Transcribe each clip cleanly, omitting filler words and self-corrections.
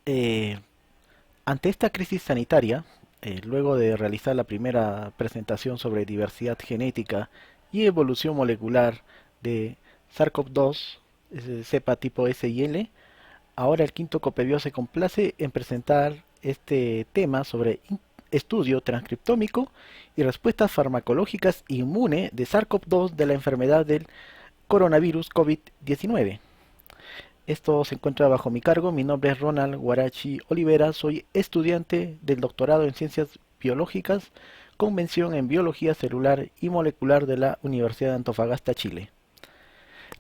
Eh, Ante esta crisis sanitaria, luego de realizar la primera presentación sobre diversidad genética y evolución molecular de SARS-CoV-2, cepa tipo S y L, ahora el quinto Copebio se complace en presentar este tema sobre estudio transcriptómico y respuestas farmacológicas inmune de SARS-CoV-2 de la enfermedad del coronavirus COVID-19. Esto se encuentra bajo mi cargo. Mi nombre es Ronald Guarachi Olivera. Soy estudiante del doctorado en Ciencias Biológicas con mención en Biología Celular y Molecular de la Universidad de Antofagasta, Chile.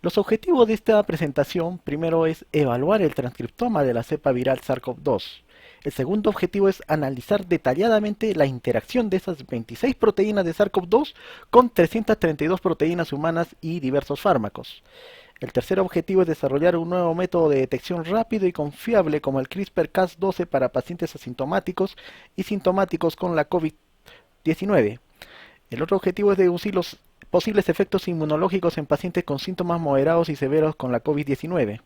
Los objetivos de esta presentación primero es evaluar el transcriptoma de la cepa viral SARS-CoV-2. El segundo objetivo es analizar detalladamente la interacción de esas 26 proteínas de SARS-CoV-2 con 332 proteínas humanas y diversos fármacos. El tercer objetivo es desarrollar un nuevo método de detección rápido y confiable como el CRISPR-Cas12 para pacientes asintomáticos y sintomáticos con la COVID-19. El otro objetivo es deducir los posibles efectos inmunológicos en pacientes con síntomas moderados y severos con la COVID-19.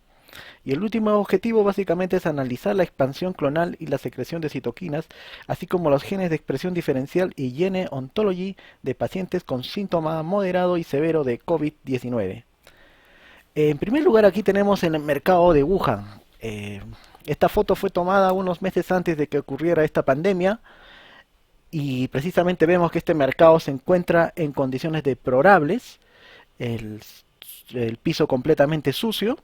Y el último objetivo básicamente es analizar la expansión clonal y la secreción de citoquinas, así como los genes de expresión diferencial y gene ontology de pacientes con síntoma moderado y severo de COVID-19. En primer lugar, aquí tenemos en el mercado de Wuhan. Esta foto fue tomada unos meses antes de que ocurriera esta pandemia y precisamente vemos que este mercado se encuentra en condiciones deplorables, el, el piso completamente sucio,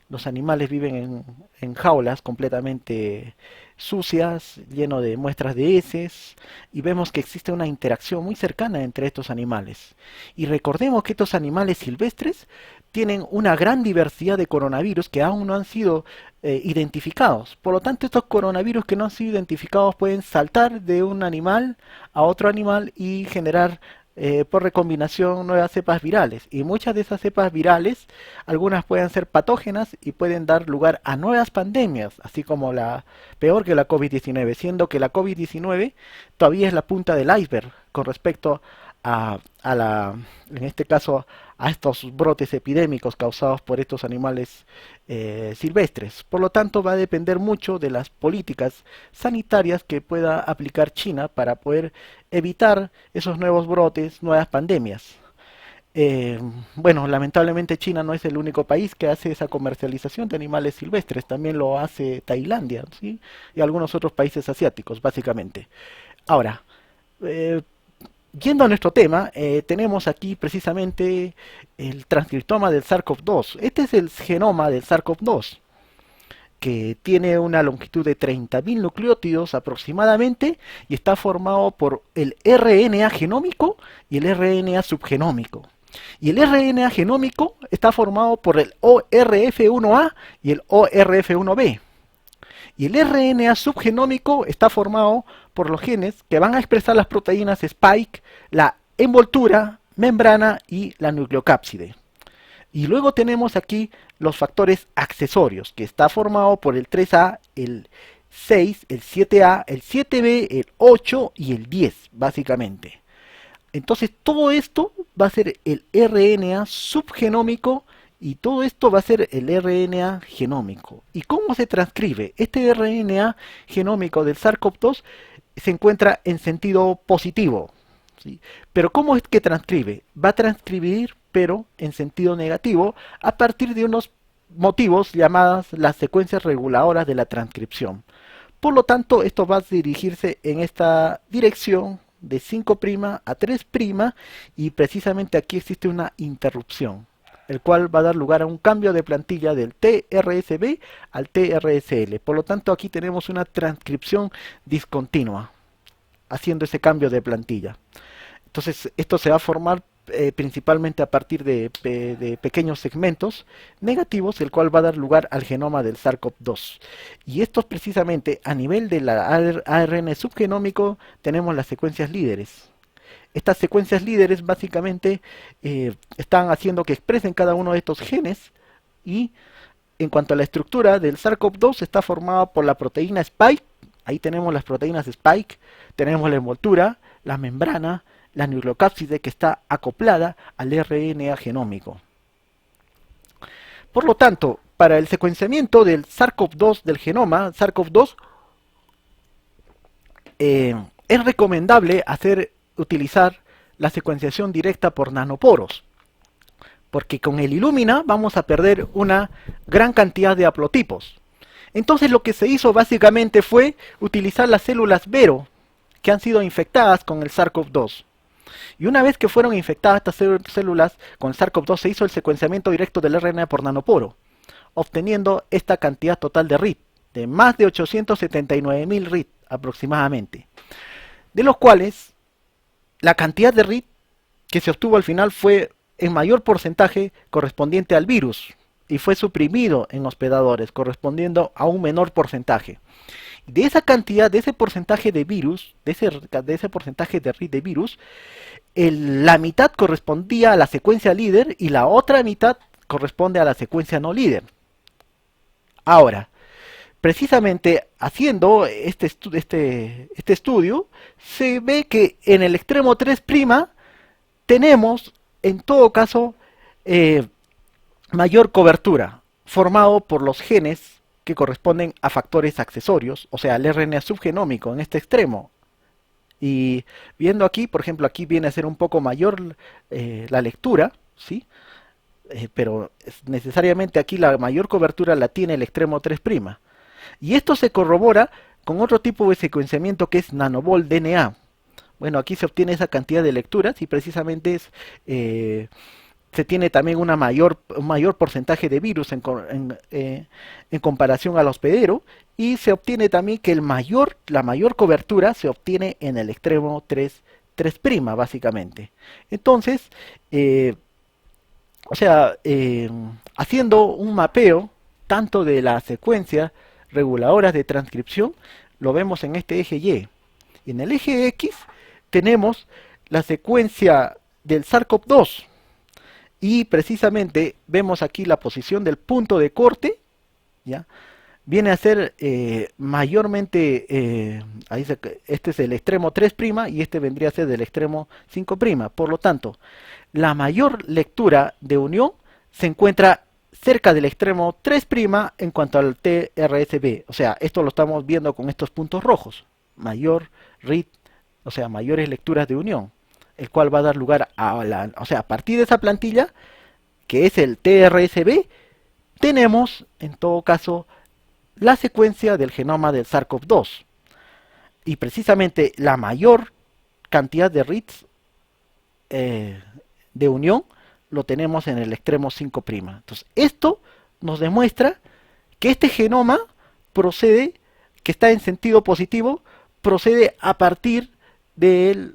los animales viven en jaulas completamente sucias, lleno de muestras de heces, y vemos que existe una interacción muy cercana entre estos animales. Y recordemos que estos animales silvestres tienen una gran diversidad de coronavirus que aún no han sido identificados. Por lo tanto, estos coronavirus que no han sido identificados pueden saltar de un animal a otro animal y generar por recombinación nuevas cepas virales. Y muchas de esas cepas virales, algunas pueden ser patógenas y pueden dar lugar a nuevas pandemias, así como la peor que la COVID-19, siendo que la COVID-19 todavía es la punta del iceberg con respecto en este caso, a estos brotes epidémicos causados por estos animales silvestres. Por lo tanto, va a depender mucho de las políticas sanitarias que pueda aplicar China para poder evitar esos nuevos brotes, nuevas pandemias. Eh, bueno, lamentablemente China no es el único país que hace esa comercialización de animales silvestres, también lo hace Tailandia, ¿sí? Y algunos otros países asiáticos, básicamente. Ahora, eh, yendo a nuestro tema, tenemos aquí precisamente el transcriptoma del SARS-CoV-2. Este es el genoma del SARS-CoV-2, que tiene una longitud de 30.000 nucleótidos aproximadamente y está formado por el RNA genómico y el RNA subgenómico. Y el RNA genómico está formado por el ORF1A y el ORF1B. Y el RNA subgenómico está formado por los genes que van a expresar las proteínas Spike, la envoltura, membrana y la nucleocápside. Y luego tenemos aquí los factores accesorios, que está formado por el 3A, el 6, el 7A, el 7B, el 8 y el 10, básicamente. Entonces todo esto va a ser el RNA subgenómico y todo esto va a ser el RNA genómico. ¿Y cómo se transcribe? Este RNA genómico del SARS-CoV-2 se encuentra en sentido positivo, ¿sí? Pero ¿cómo es que transcribe? Va a transcribir, pero en sentido negativo, a partir de unos motivos llamadas las secuencias reguladoras de la transcripción. Por lo tanto, esto va a dirigirse en esta dirección de 5' a 3' y precisamente aquí existe una interrupción, el cual va a dar lugar a un cambio de plantilla del TRSB al TRSL. Por lo tanto, aquí tenemos una transcripción discontinua, haciendo ese cambio de plantilla. Entonces, esto se va a formar principalmente a partir de pequeños segmentos negativos, el cual va a dar lugar al genoma del SARS-CoV-2. Y estos precisamente a nivel del ARN subgenómico tenemos las secuencias líderes. Estas secuencias líderes básicamente están haciendo que expresen cada uno de estos genes y en cuanto a la estructura del SARS-CoV-2 está formada por la proteína Spike, ahí tenemos las proteínas Spike, tenemos la envoltura, la membrana, la nucleocápside que está acoplada al RNA genómico. Por lo tanto, para el secuenciamiento del SARS-CoV-2 del genoma, SARS-CoV-2, es recomendable utilizar la secuenciación directa por nanoporos, porque con el Illumina vamos a perder una gran cantidad de haplotipos. Entonces lo que se hizo básicamente fue utilizar las células Vero que han sido infectadas con el SARS-CoV-2. Y una vez que fueron infectadas estas células con el SARS-CoV-2, se hizo el secuenciamiento directo del RNA por nanoporo, obteniendo esta cantidad total de RIT, de más de 879.000 RIT aproximadamente, de los cuales la cantidad de RIT que se obtuvo al final fue en mayor porcentaje correspondiente al virus y fue suprimido en hospedadores, correspondiendo a un menor porcentaje. De esa cantidad, de ese porcentaje de virus, de ese porcentaje de RIT de virus, la mitad correspondía a la secuencia líder y la otra mitad corresponde a la secuencia no líder. Ahora, precisamente haciendo este estudio, se ve que en el extremo 3' tenemos, en todo caso, mayor cobertura, formado por los genes que corresponden a factores accesorios, o sea, el RNA subgenómico en este extremo. Y viendo aquí, por ejemplo, aquí viene a ser un poco mayor la lectura, ¿sí? Pero necesariamente aquí la mayor cobertura la tiene el extremo 3'. Y esto se corrobora con otro tipo de secuenciamiento que es nanobol DNA. Bueno, aquí se obtiene esa cantidad de lecturas y precisamente se tiene también un mayor porcentaje de virus en comparación al hospedero, y se obtiene también que la mayor cobertura se obtiene en el extremo 3', básicamente. Entonces, haciendo un mapeo tanto de la secuencia reguladoras de transcripción, lo vemos en este eje Y. En el eje X tenemos la secuencia del SARS-CoV-2 y precisamente vemos aquí la posición del punto de corte, ¿ya? Viene a ser mayormente, este es el extremo 3' y este vendría a ser del extremo 5'. Por lo tanto, la mayor lectura de unión se encuentra cerca del extremo 3' en cuanto al TRSB. O sea, esto lo estamos viendo con estos puntos rojos. Mayor RIT, o sea, mayores lecturas de unión, el cual va a dar lugar a partir de esa plantilla, que es el TRSB, tenemos, en todo caso, la secuencia del genoma del SARS-CoV-2. Y precisamente la mayor cantidad de RITs de unión lo tenemos en el extremo 5'. Entonces, esto nos demuestra que este genoma procede, que está en sentido positivo, procede a partir de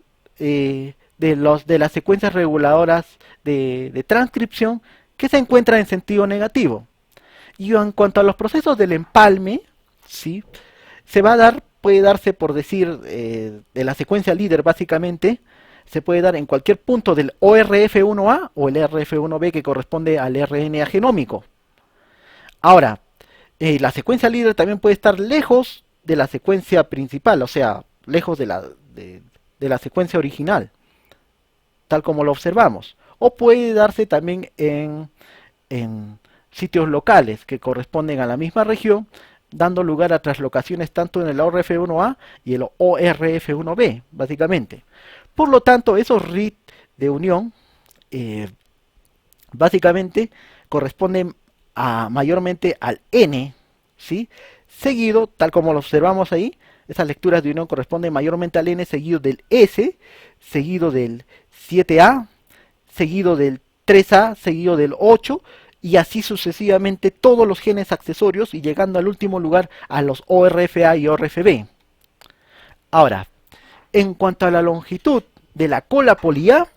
las secuencias reguladoras de transcripción que se encuentran en sentido negativo. Y en cuanto a los procesos del empalme, ¿sí? Puede darse por decir, de la secuencia líder básicamente, se puede dar en cualquier punto del ORF1A o el RF1B que corresponde al RNA genómico. Ahora, la secuencia líder también puede estar lejos de la secuencia principal, o sea, lejos de la secuencia original, tal como lo observamos. O puede darse también en sitios locales que corresponden a la misma región, dando lugar a traslocaciones tanto en el ORF1A y el ORF1B, básicamente. Por lo tanto, esos RIT de unión básicamente corresponden mayormente al N, ¿sí? Seguido, tal como lo observamos ahí, esas lecturas de unión corresponden mayormente al N, seguido del S, seguido del 7A, seguido del 3A, seguido del 8, y así sucesivamente todos los genes accesorios y llegando al último lugar a los ORFA y ORFB. Ahora, en cuanto a la longitud de la cola poli A,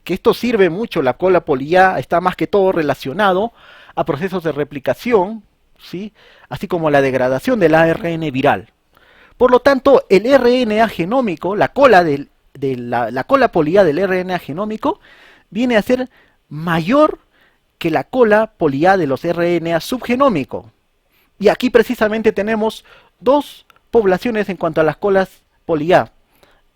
que esto sirve mucho, la cola poli A está más que todo relacionado a procesos de replicación, ¿sí? Así como la degradación del ARN viral. Por lo tanto, el RNA genómico, la cola la cola poli A del RNA genómico, viene a ser mayor que la cola poli A de los RNA subgenómico. Y aquí precisamente tenemos dos poblaciones en cuanto a las colas poli A.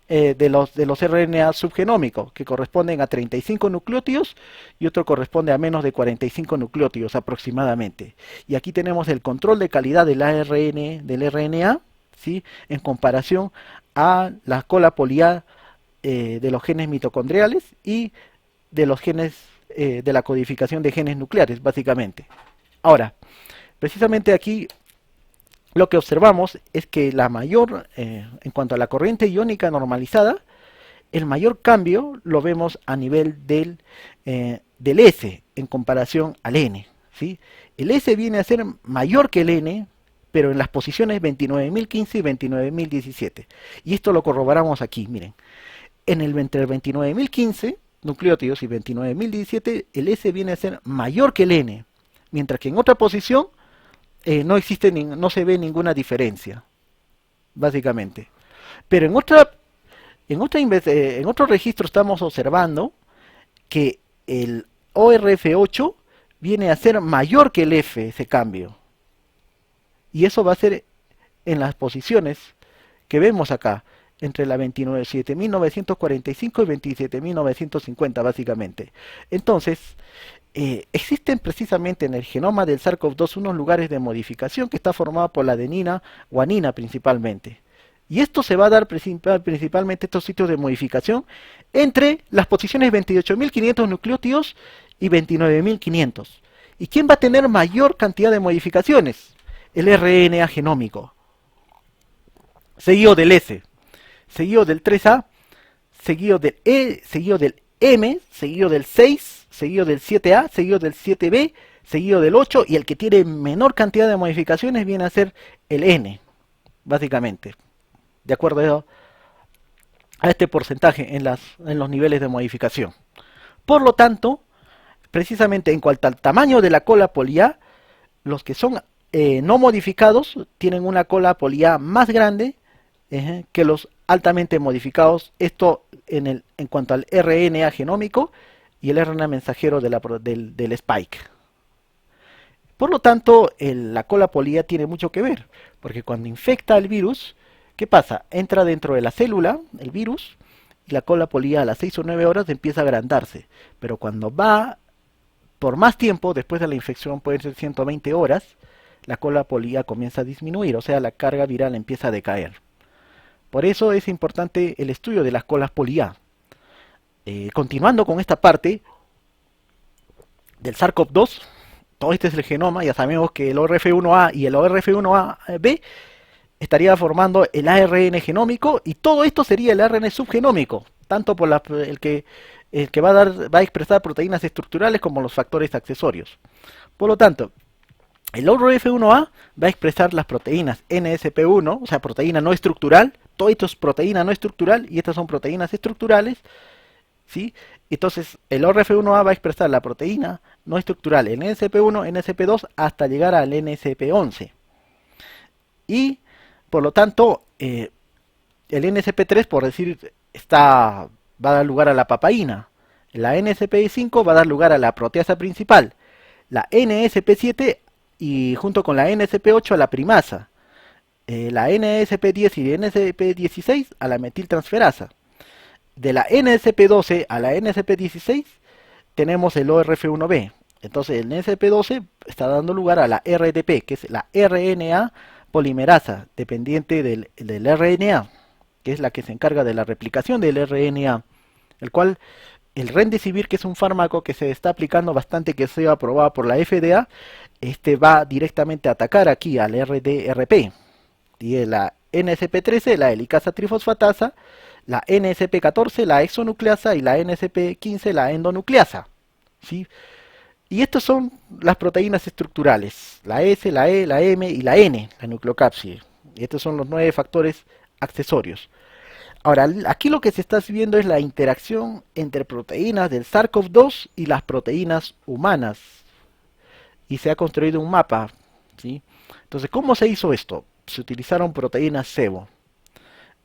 de los RNA subgenómicos, que corresponden a 35 nucleótidos y otro corresponde a menos de 45 nucleótidos aproximadamente. Y aquí tenemos el control de calidad del ARN, del RNA, ¿sí? En comparación a la cola poliA de los genes mitocondriales y de los genes de la codificación de genes nucleares, básicamente. Ahora, precisamente aquí lo que observamos es que en cuanto a la corriente iónica normalizada, el mayor cambio lo vemos a nivel del S en comparación al N, ¿sí? El S viene a ser mayor que el N, pero en las posiciones 29.015 y 29.017. Y esto lo corroboramos aquí, miren. Entre el 29.015 nucleótidos y 29.017, el S viene a ser mayor que el N, mientras que en otra posición no se ve ninguna diferencia, básicamente. Pero en otro registro estamos observando que el ORF8 viene a ser mayor que el F, ese cambio. Y eso va a ser en las posiciones que vemos acá, entre la 27.945 y 27.950 básicamente. Entonces, existen precisamente en el genoma del SARS-CoV-2 unos lugares de modificación que está formado por la adenina, guanina principalmente. Y esto se va a dar principalmente estos sitios de modificación entre las posiciones 28.500 nucleótidos y 29.500. ¿Y quién va a tener mayor cantidad de modificaciones? El RNA genómico, seguido del S, seguido del 3A, seguido del E, seguido del M, seguido del 6, seguido del 7A, seguido del 7B, seguido del 8, y el que tiene menor cantidad de modificaciones viene a ser el N, básicamente, de acuerdo a este porcentaje en los niveles de modificación. Por lo tanto, precisamente en cuanto al tamaño de la cola poliA, los que son no modificados tienen una cola poliA más grande que los altamente modificados, esto en cuanto al RNA genómico y el RNA mensajero del spike. Por lo tanto, la cola poliA tiene mucho que ver, porque cuando infecta el virus, ¿qué pasa? Entra dentro de la célula, el virus, y la cola poliA a las 6 o 9 horas empieza a agrandarse, pero cuando va por más tiempo, después de la infección, pueden ser 120 horas, la cola poliA comienza a disminuir, o sea, la carga viral empieza a decaer. Por eso es importante el estudio de las colas poliA. Continuando con esta parte del SARS-CoV-2, todo este es el genoma, ya sabemos que el ORF1A y el ORF1AB estaría formando el ARN genómico y todo esto sería el ARN subgenómico, tanto por el que va a expresar proteínas estructurales como los factores accesorios. Por lo tanto, el ORF1A va a expresar las proteínas NSP1, o sea, proteína no estructural. Todo esto es proteína no estructural y estas son proteínas estructurales, ¿sí? Entonces, el ORF1A va a expresar la proteína no estructural, el NSP1, NSP2, hasta llegar al NSP11. Y, por lo tanto, el NSP3, por decir, va a dar lugar a la papaína. La NSP5 va a dar lugar a la proteasa principal. La NSP7 y junto con la NSP8 a la primasa, la NSP10 y NSP16 a la metiltransferasa. De la NSP12 a la NSP16 tenemos el ORF1B. Entonces el NSP12 está dando lugar a la RTP, que es la RNA polimerasa, dependiente del RNA, que es la que se encarga de la replicación del RNA, el cual el Remdesivir, que es un fármaco que se está aplicando bastante, que se ha aprobado por la FDA, va directamente a atacar aquí al RDRP. Y la NSP13, la helicasa trifosfatasa, la NSP14, la exonucleasa, y la NSP15, la endonucleasa, ¿sí? Y estas son las proteínas estructurales, la S, la E, la M y la N, la nucleocápside. Y estos son los 9 factores accesorios. Ahora, aquí lo que se está viendo es la interacción entre proteínas del SARS-CoV-2 y las proteínas humanas. Y se ha construido un mapa, ¿sí? Entonces, ¿cómo se hizo esto? Se utilizaron proteínas SEBO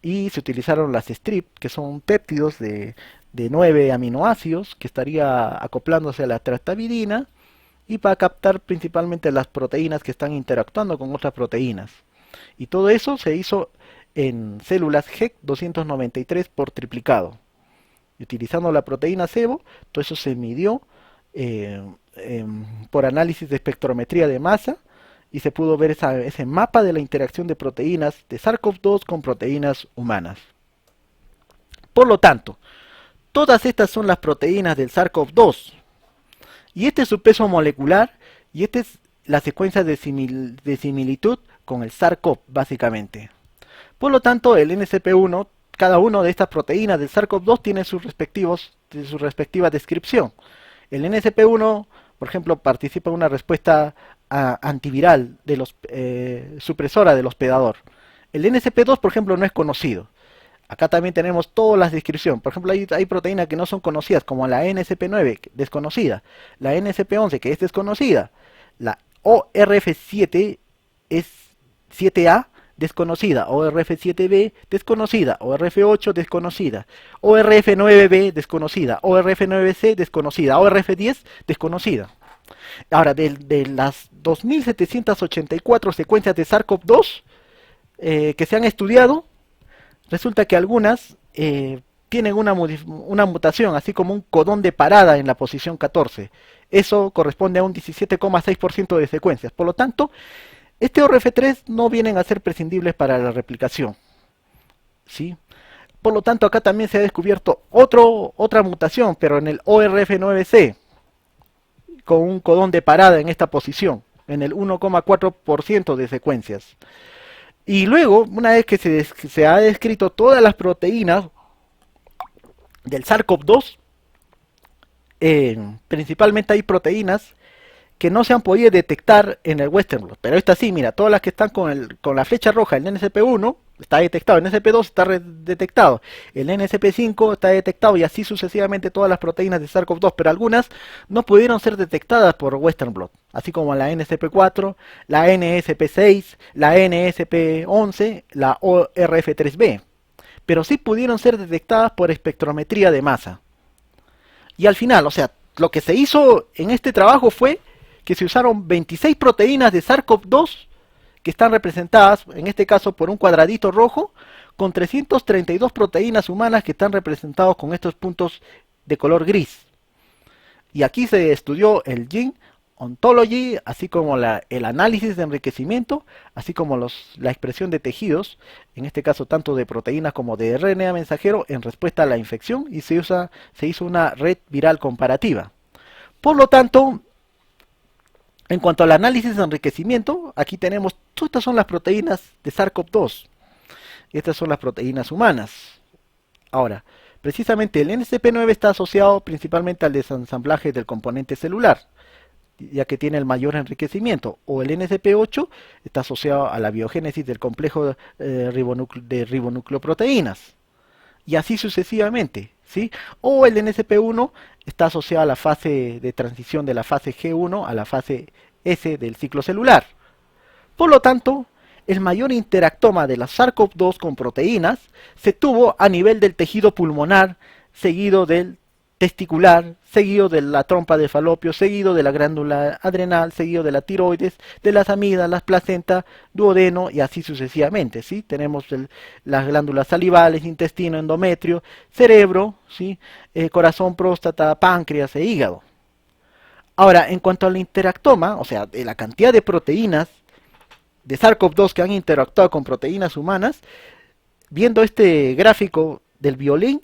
y se utilizaron las strip, que son péptidos de 9 aminoácidos que estaría acoplándose a la trastapidina y para captar principalmente las proteínas que están interactuando con otras proteínas. Y todo eso se hizo en células HEC293 por triplicado. Y utilizando la proteína SEBO, todo eso se midió por análisis de espectrometría de masa y se pudo ver ese mapa de la interacción de proteínas de SARS-CoV-2 con proteínas humanas. Por lo tanto, todas estas son las proteínas del SARS-CoV-2 y este es su peso molecular y esta es la secuencia de similitud con el SARS-CoV básicamente. Por lo tanto, el NCP1, cada una de estas proteínas del SARS-CoV-2 tiene su respectiva descripción. El NCP1, por ejemplo, participa en una respuesta antiviral de supresora del hospedador. El NCP2, por ejemplo, no es conocido. Acá también tenemos todas las descripciones. Por ejemplo, hay proteínas que no son conocidas, como la NCP9, desconocida. La NCP11, que es desconocida. La ORF7 es 7A, desconocida. ORF7B, desconocida. ORF8, desconocida. ORF9B, desconocida. ORF9C, desconocida. ORF10, desconocida. Ahora, de las 2784 secuencias de SARS-CoV-2 que se han estudiado, resulta que algunas tienen una mutación, así como un codón de parada en la posición 14. Eso corresponde a un 17,6% de secuencias. Por lo tanto, este ORF3 no vienen a ser prescindibles para la replicación, ¿sí? Por lo tanto, acá también se ha descubierto otra mutación, pero en el ORF9C, con un codón de parada en esta posición, en el 1,4% de secuencias. Y luego, una vez que se ha descrito todas las proteínas del SARS-CoV-2, principalmente hay proteínas que no se han podido detectar en el Western blot. Pero esta sí, mira, todas las que están con la flecha roja, el NCP1 está detectado, el NCP2 está detectado, el NCP5 está detectado y así sucesivamente todas las proteínas de SARS-CoV-2, pero algunas no pudieron ser detectadas por Western blot, así como la NCP4, la NSP6, la NSP11, la ORF3B, pero sí pudieron ser detectadas por espectrometría de masa. Y al final, o sea, lo que se hizo en este trabajo fue que se usaron 26 proteínas de SARS-CoV-2 que están representadas, en este caso por un cuadradito rojo, con 332 proteínas humanas que están representadas con estos puntos de color gris. Y aquí se estudió el Gene Ontology, así como el análisis de enriquecimiento, así como la expresión de tejidos, en este caso tanto de proteínas como de RNA mensajero, en respuesta a la infección, y se hizo una red viral comparativa. Por lo tanto, en cuanto al análisis de enriquecimiento, aquí tenemos, todas estas son las proteínas de SARS-CoV-2. Estas son las proteínas humanas. Ahora, precisamente el NCP9 está asociado principalmente al desensamblaje del componente celular, ya que tiene el mayor enriquecimiento, o el NCP8 está asociado a la biogénesis del complejo de ribonucleoproteínas, y así sucesivamente, ¿sí? O el NCP1 está asociado a la fase de transición de la fase G1 a la fase S del ciclo celular. Por lo tanto, el mayor interactoma de la SARS-CoV-2 con proteínas se tuvo a nivel del tejido pulmonar, seguido del testicular, seguido de la trompa de falopio, seguido de la glándula adrenal, seguido de la tiroides, de las amígdalas, placenta, duodeno y así sucesivamente, ¿sí? Tenemos las glándulas salivales, intestino, endometrio, cerebro, ¿sí? Corazón, próstata, páncreas e hígado. Ahora, en cuanto al interactoma, o sea, de la cantidad de proteínas de SARS-CoV-2 que han interactuado con proteínas humanas, viendo este gráfico del violín,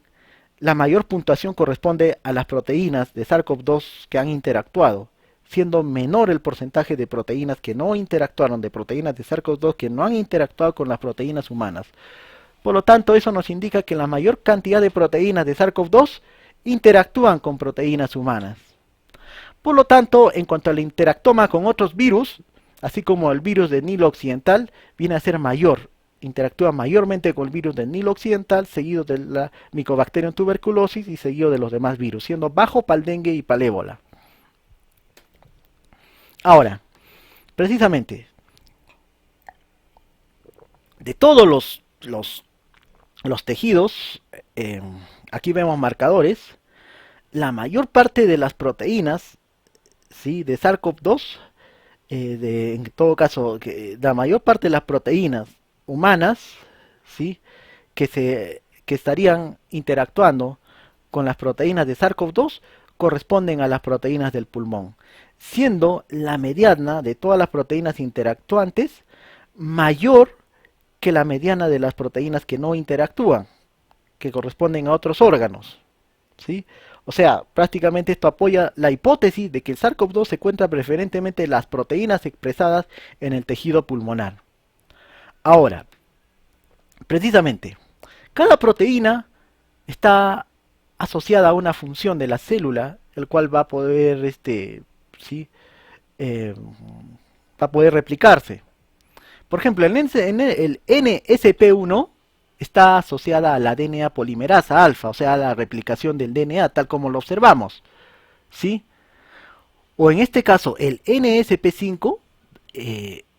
la mayor puntuación corresponde a las proteínas de SARS-CoV-2 que han interactuado, siendo menor el porcentaje de proteínas que no interactuaron, de proteínas de SARS-CoV-2 que no han interactuado con las proteínas humanas. Por lo tanto, eso nos indica que la mayor cantidad de proteínas de SARS-CoV-2 interactúan con proteínas humanas. Por lo tanto, en cuanto al interactoma con otros virus, así como el virus del Nilo Occidental, viene a ser mayor. Interactúa mayormente con el virus del Nilo Occidental, seguido de la Mycobacterium tuberculosis y seguido de los demás virus, siendo bajo para el dengue y para el ébola. Ahora, precisamente, de todos los tejidos, aquí vemos marcadores, la mayor parte de las proteínas, ¿sí?, de SARS-CoV-2, en todo caso, la mayor parte de las proteínas humanas, ¿sí? Que estarían interactuando con las proteínas de SARS-CoV-2 corresponden a las proteínas del pulmón, siendo la mediana de todas las proteínas interactuantes mayor que la mediana de las proteínas que no interactúan, que corresponden a otros órganos, ¿sí? O sea, prácticamente esto apoya la hipótesis de que el SARS-CoV-2 se encuentra preferentemente en las proteínas expresadas en el tejido pulmonar. Ahora, precisamente, cada proteína está asociada a una función de la célula, el cual va a poder, ¿sí? Eh, va a poder replicarse. Por ejemplo, el NSP1 está asociada a la DNA polimerasa alfa, o sea, a la replicación del DNA, tal como lo observamos, ¿sí? O en este caso, el NSP5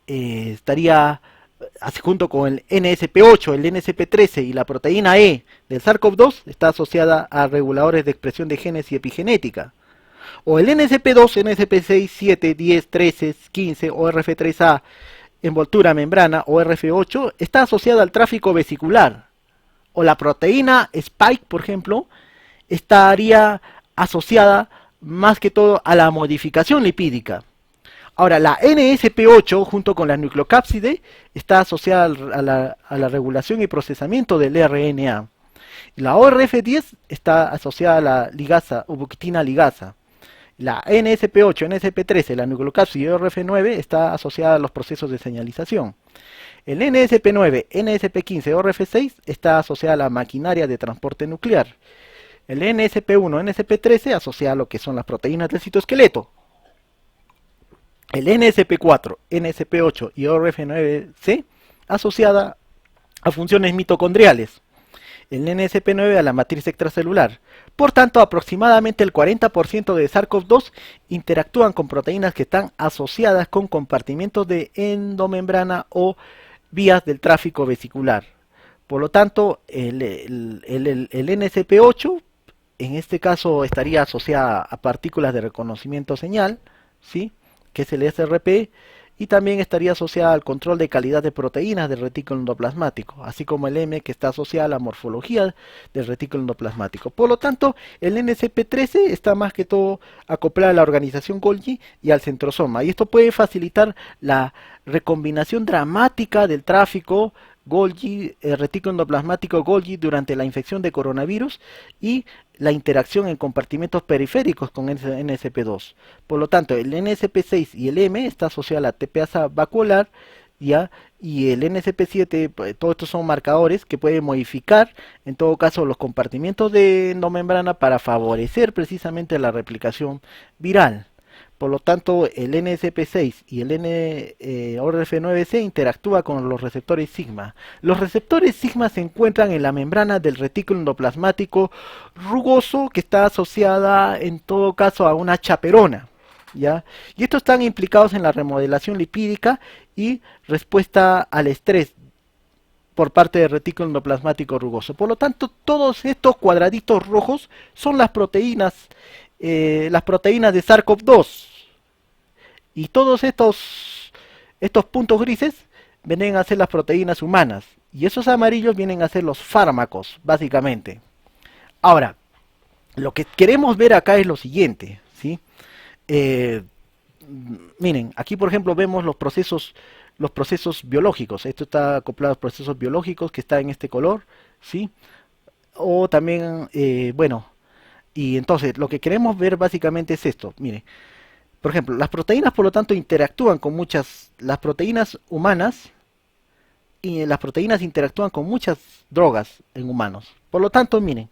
estaría junto con el NSP8, el NSP13 y la proteína E del SARS-CoV-2, está asociada a reguladores de expresión de genes y epigenética. O el NSP2, NSP6, 7, 10, 13, 15 o RF3A, envoltura membrana o RF8, está asociada al tráfico vesicular. O la proteína Spike, por ejemplo, estaría asociada más que todo a la modificación lipídica. Ahora, la NSP8 junto con la nucleocápside está asociada a la regulación y procesamiento del RNA. La ORF10 está asociada a la ligasa, ubiquitina ligasa. La NSP8, NSP13, la nucleocápside y ORF9 está asociada a los procesos de señalización. El NSP9, NSP15 ORF6 está asociada a la maquinaria de transporte nuclear. El NSP1, NSP13 asociada a lo que son las proteínas del citoesqueleto. El NSP4, NSP8 y ORF9C asociada a funciones mitocondriales. El NSP9 a la matriz extracelular. Por tanto, aproximadamente el 40% de SARS-CoV-2 interactúan con proteínas que están asociadas con compartimientos de endomembrana o vías del tráfico vesicular. Por lo tanto, el NSP8 en este caso estaría asociada a partículas de reconocimiento señal, ¿sí? Que es el SRP, y también estaría asociada al control de calidad de proteínas del retículo endoplasmático, así como el M, que está asociada a la morfología del retículo endoplasmático. Por lo tanto, el NSP13 está más que todo acoplado a la organización Golgi y al centrosoma, y esto puede facilitar la recombinación dramática del tráfico Golgi, retículo endoplasmático Golgi durante la infección de coronavirus y la interacción en compartimentos periféricos con el NSP2. Por lo tanto, el NSP6 y el M está asociado a la tepeasa vacuolar, ¿ya? Y el NSP7, pues, todos estos son marcadores que pueden modificar, en todo caso, los compartimentos de endomembrana para favorecer precisamente la replicación viral. Por lo tanto, el NSP6 y el ORF9C interactúan con los receptores sigma. Los receptores sigma se encuentran en la membrana del retículo endoplasmático rugoso, que está asociada en todo caso a una chaperona, ¿ya? Y estos están implicados en la remodelación lipídica y respuesta al estrés por parte del retículo endoplasmático rugoso. Por lo tanto, todos estos cuadraditos rojos son las proteínas de SARS-CoV-2. Y todos estos puntos grises vienen a ser las proteínas humanas. Y esos amarillos vienen a ser los fármacos, básicamente. Ahora, lo que queremos ver acá es lo siguiente, ¿sí? Miren, aquí por ejemplo vemos los procesos biológicos. Esto está acoplado a los procesos biológicos que está en este color, ¿sí? O también, bueno, y entonces lo que queremos ver básicamente es esto. Miren, por ejemplo, las proteínas por lo tanto interactúan con las proteínas humanas y las proteínas interactúan con muchas drogas en humanos. Por lo tanto, miren,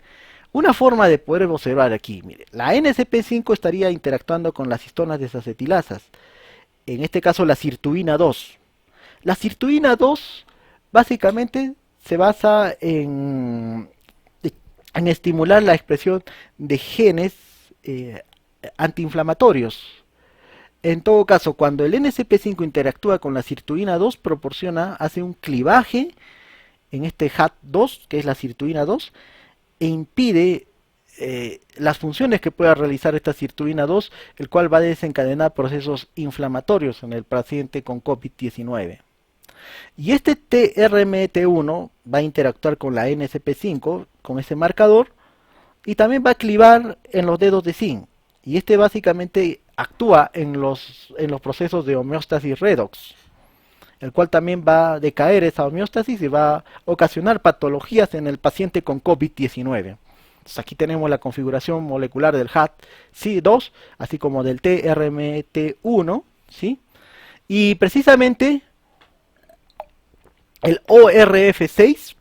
una forma de poder observar aquí, mire, la NSP5 estaría interactuando con las histonas desacetilasas, en este caso la sirtuina 2. La sirtuina 2 básicamente se basa en estimular la expresión de genes antiinflamatorios. En todo caso, cuando el NSP5 interactúa con la sirtuina 2, hace un clivaje en este HAT2, que es la sirtuina 2, e impide las funciones que pueda realizar esta sirtuina 2, el cual va a desencadenar procesos inflamatorios en el paciente con COVID-19. Y este TRMT1 va a interactuar con la NSP5, con ese marcador, y también va a clivar en los dedos de zinc. Y este básicamente actúa en los procesos de homeostasis redox, el cual también va a decaer esa homeostasis y va a ocasionar patologías en el paciente con COVID-19. Entonces aquí tenemos la configuración molecular del HAT-C2, así como del TRMT1, ¿sí? Y precisamente el ORF6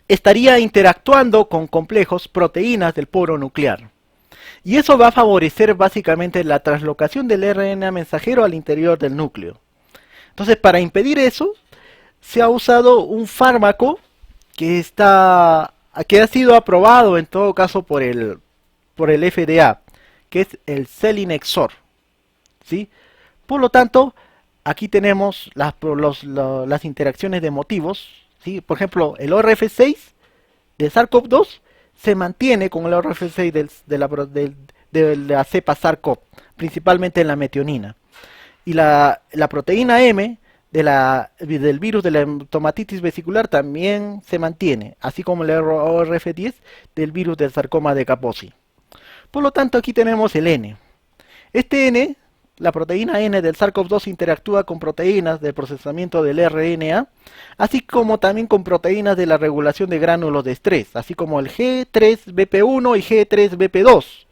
estaría interactuando con complejos proteínas del poro nuclear. Y eso va a favorecer básicamente la translocación del RNA mensajero al interior del núcleo. Entonces, para impedir eso, se ha usado un fármaco que que ha sido aprobado en todo caso por el FDA, que es el selinexor, ¿sí? Por lo tanto, aquí tenemos las interacciones de motivos, ¿sí? Por ejemplo, el ORF6 de SARS-CoV-2 se mantiene con el ORF6 de la cepa SARS-CoV, principalmente en la metionina. Y la proteína M del virus de la tomatitis vesicular también se mantiene, así como el ORF10 del virus del sarcoma de Kaposi. Por lo tanto, aquí tenemos el N. Este N, la proteína N del SARS-CoV-2 interactúa con proteínas del procesamiento del RNA, así como también con proteínas de la regulación de gránulos de estrés, así como el G3BP1 y G3BP2.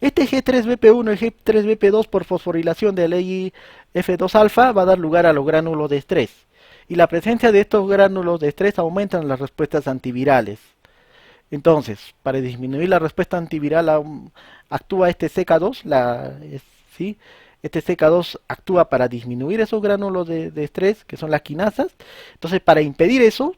Este G3BP1 y G3BP2 por fosforilación del IF2-alfa va a dar lugar a los gránulos de estrés. Y la presencia de estos gránulos de estrés aumentan las respuestas antivirales. Entonces, para disminuir la respuesta antiviral actúa este CK2, ¿sí? Este CK2 actúa para disminuir esos gránulos de estrés, que son las quinasas. Entonces, para impedir eso,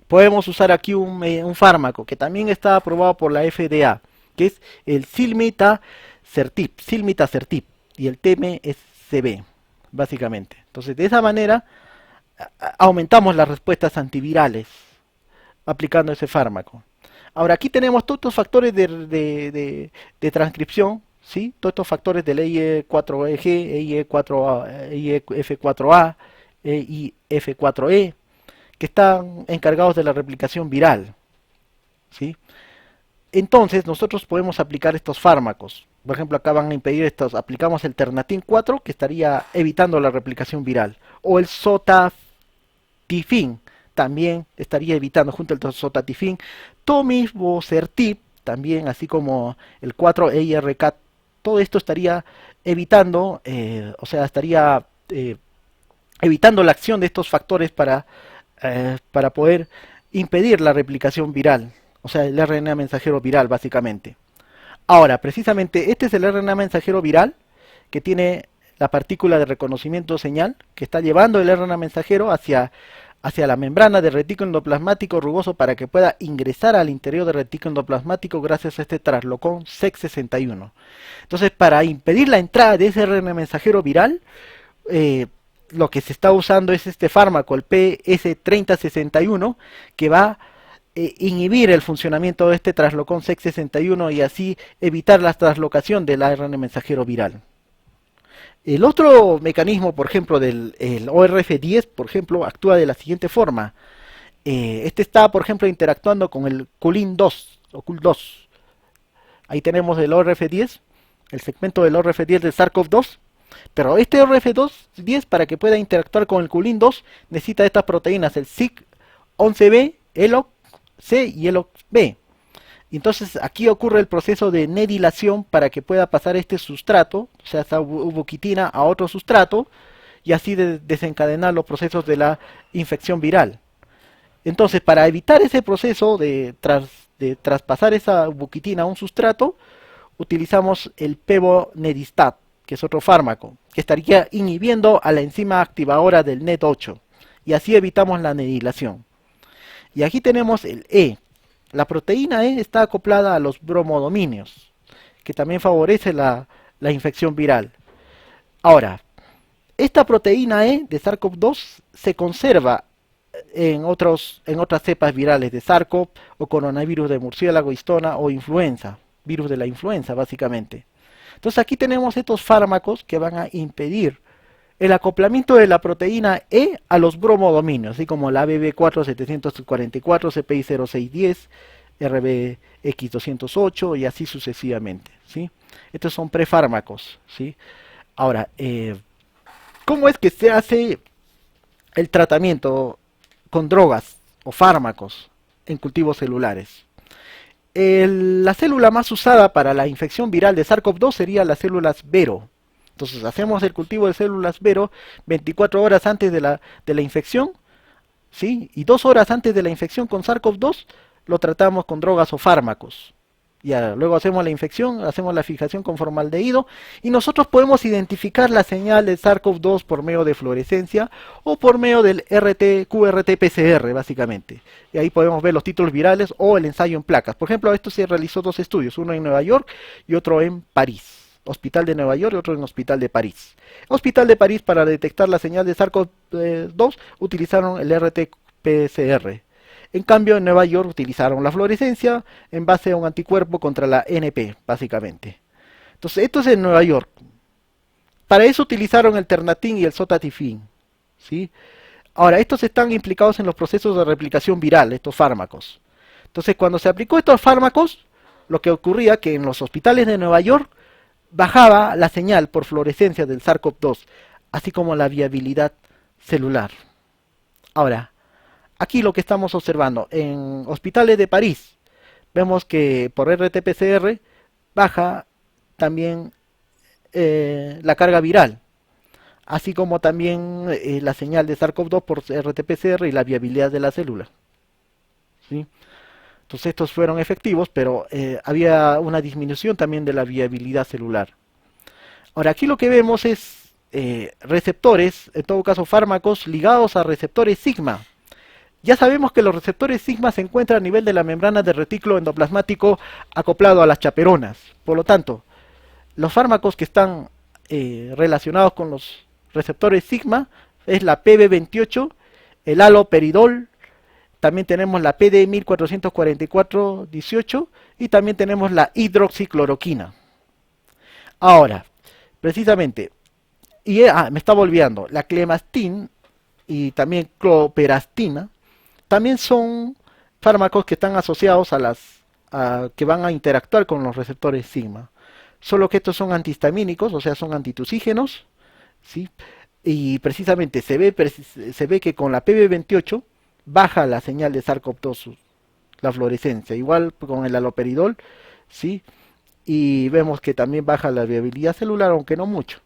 podemos usar aquí un fármaco que también está aprobado por la FDA, que es el silmitacertib, y el TMSB, básicamente. Entonces, de esa manera, aumentamos las respuestas antivirales aplicando ese fármaco. Ahora, aquí tenemos todos estos factores de transcripción, ¿sí? Todos estos factores del EIE4EG, EIF4A, EIF4E, que están encargados de la replicación viral, ¿sí? Entonces nosotros podemos aplicar estos fármacos. Por ejemplo, acá van a impedir estos. Aplicamos el Ternatin 4, que estaría evitando la replicación viral. O el Sotatifin, también estaría evitando junto al Sotatifin. Tomivocertib, también, así como el 4-EIRK. Todo esto estaría evitando, estaría evitando la acción de estos factores para poder impedir la replicación viral. O sea, el RNA mensajero viral, básicamente. Ahora, precisamente, este es el RNA mensajero viral que tiene la partícula de reconocimiento señal que está llevando el RNA mensajero hacia la membrana del retículo endoplasmático rugoso para que pueda ingresar al interior del retículo endoplasmático gracias a este traslocón SEC61. Entonces, para impedir la entrada de ese RNA mensajero viral, lo que se está usando es este fármaco, el PS3061, que va a inhibir el funcionamiento de este traslocón SEC61 y así evitar la traslocación del ARN mensajero viral. El otro mecanismo, por ejemplo, del ORF10, por ejemplo, actúa de la siguiente forma. Este está, por ejemplo, interactuando con el CULIN2 o CUL2. Ahí tenemos el ORF10, el segmento del ORF10 del SARS-CoV-2. Pero este ORF10, para que pueda interactuar con el CULIN2, necesita estas proteínas, el SIC11B, ELOC-C y ELOC-B. Y entonces aquí ocurre el proceso de nedilación para que pueda pasar este sustrato, o sea, esta ubiquitina a otro sustrato, y así desencadenar los procesos de la infección viral. Entonces, para evitar ese proceso de traspasar esa ubiquitina a un sustrato, utilizamos el pevonedistat, que es otro fármaco, que estaría inhibiendo a la enzima activadora del NET8, y así evitamos la nedilación. Y aquí tenemos el E. La proteína E está acoplada a los bromodominios, que también favorece la infección viral. Ahora, esta proteína E de SARS-CoV-2 se conserva en otras cepas virales de SARS-CoV o coronavirus de murciélago, histona o influenza, virus de la influenza básicamente. Entonces aquí tenemos estos fármacos que van a impedir el acoplamiento de la proteína E a los bromodominios, así como la BB4744, CPI0610, RBX208 y así sucesivamente, ¿sí? Estos son prefármacos, ¿sí? Ahora, ¿cómo es que se hace el tratamiento con drogas o fármacos en cultivos celulares? La célula más usada para la infección viral de SARS-CoV-2 sería las células Vero. Entonces hacemos el cultivo de células Vero 24 horas antes de la infección, ¿sí? Y 2 horas antes de la infección con SARS-CoV-2 lo tratamos con drogas o fármacos. Ya, luego hacemos la infección, hacemos la fijación con formaldehído y nosotros podemos identificar la señal de SARS-CoV-2 por medio de fluorescencia o por medio del QRT-PCR básicamente. Y ahí podemos ver los títulos virales o el ensayo en placas. Por ejemplo, esto se realizó 2 estudios, uno en Nueva York y otro en París. Hospital de Nueva York y otro en Hospital de París. Hospital de París, para detectar la señal de SARS-CoV-2 utilizaron el RT-PCR. En cambio, en Nueva York utilizaron la fluorescencia en base a un anticuerpo contra la NP, básicamente. Entonces, esto es en Nueva York. Para eso utilizaron el Ternatin y el Sotatifin, ¿sí? Ahora, estos están implicados en los procesos de replicación viral, estos fármacos. Entonces, cuando se aplicó estos fármacos, lo que ocurría que en los hospitales de Nueva York bajaba la señal por fluorescencia del SARS-CoV-2, así como la viabilidad celular. Ahora, aquí lo que estamos observando, en hospitales de París, vemos que por RT-PCR baja también la carga viral, así como también la señal de SARS-CoV-2 por RT-PCR y la viabilidad de la célula, ¿sí? Entonces estos fueron efectivos, pero había una disminución también de la viabilidad celular. Ahora aquí lo que vemos es receptores, en todo caso fármacos ligados a receptores sigma. Ya sabemos que los receptores sigma se encuentran a nivel de la membrana del retículo endoplasmático acoplado a las chaperonas. Por lo tanto, los fármacos que están relacionados con los receptores sigma es la PB28, el haloperidol, también tenemos la PD1444-18 y también tenemos la hidroxicloroquina. Ahora, precisamente, me estaba olvidando, la clemastin y también cloperastina también son fármacos que están asociados que van a interactuar con los receptores sigma. Solo que estos son antihistamínicos, o sea, son antitusígenos, ¿sí? Y precisamente se ve que con la PB28 baja la señal de SARS-CoV-2, la fluorescencia. Igual con el haloperidol, ¿sí? Y vemos que también baja la viabilidad celular, aunque no mucho.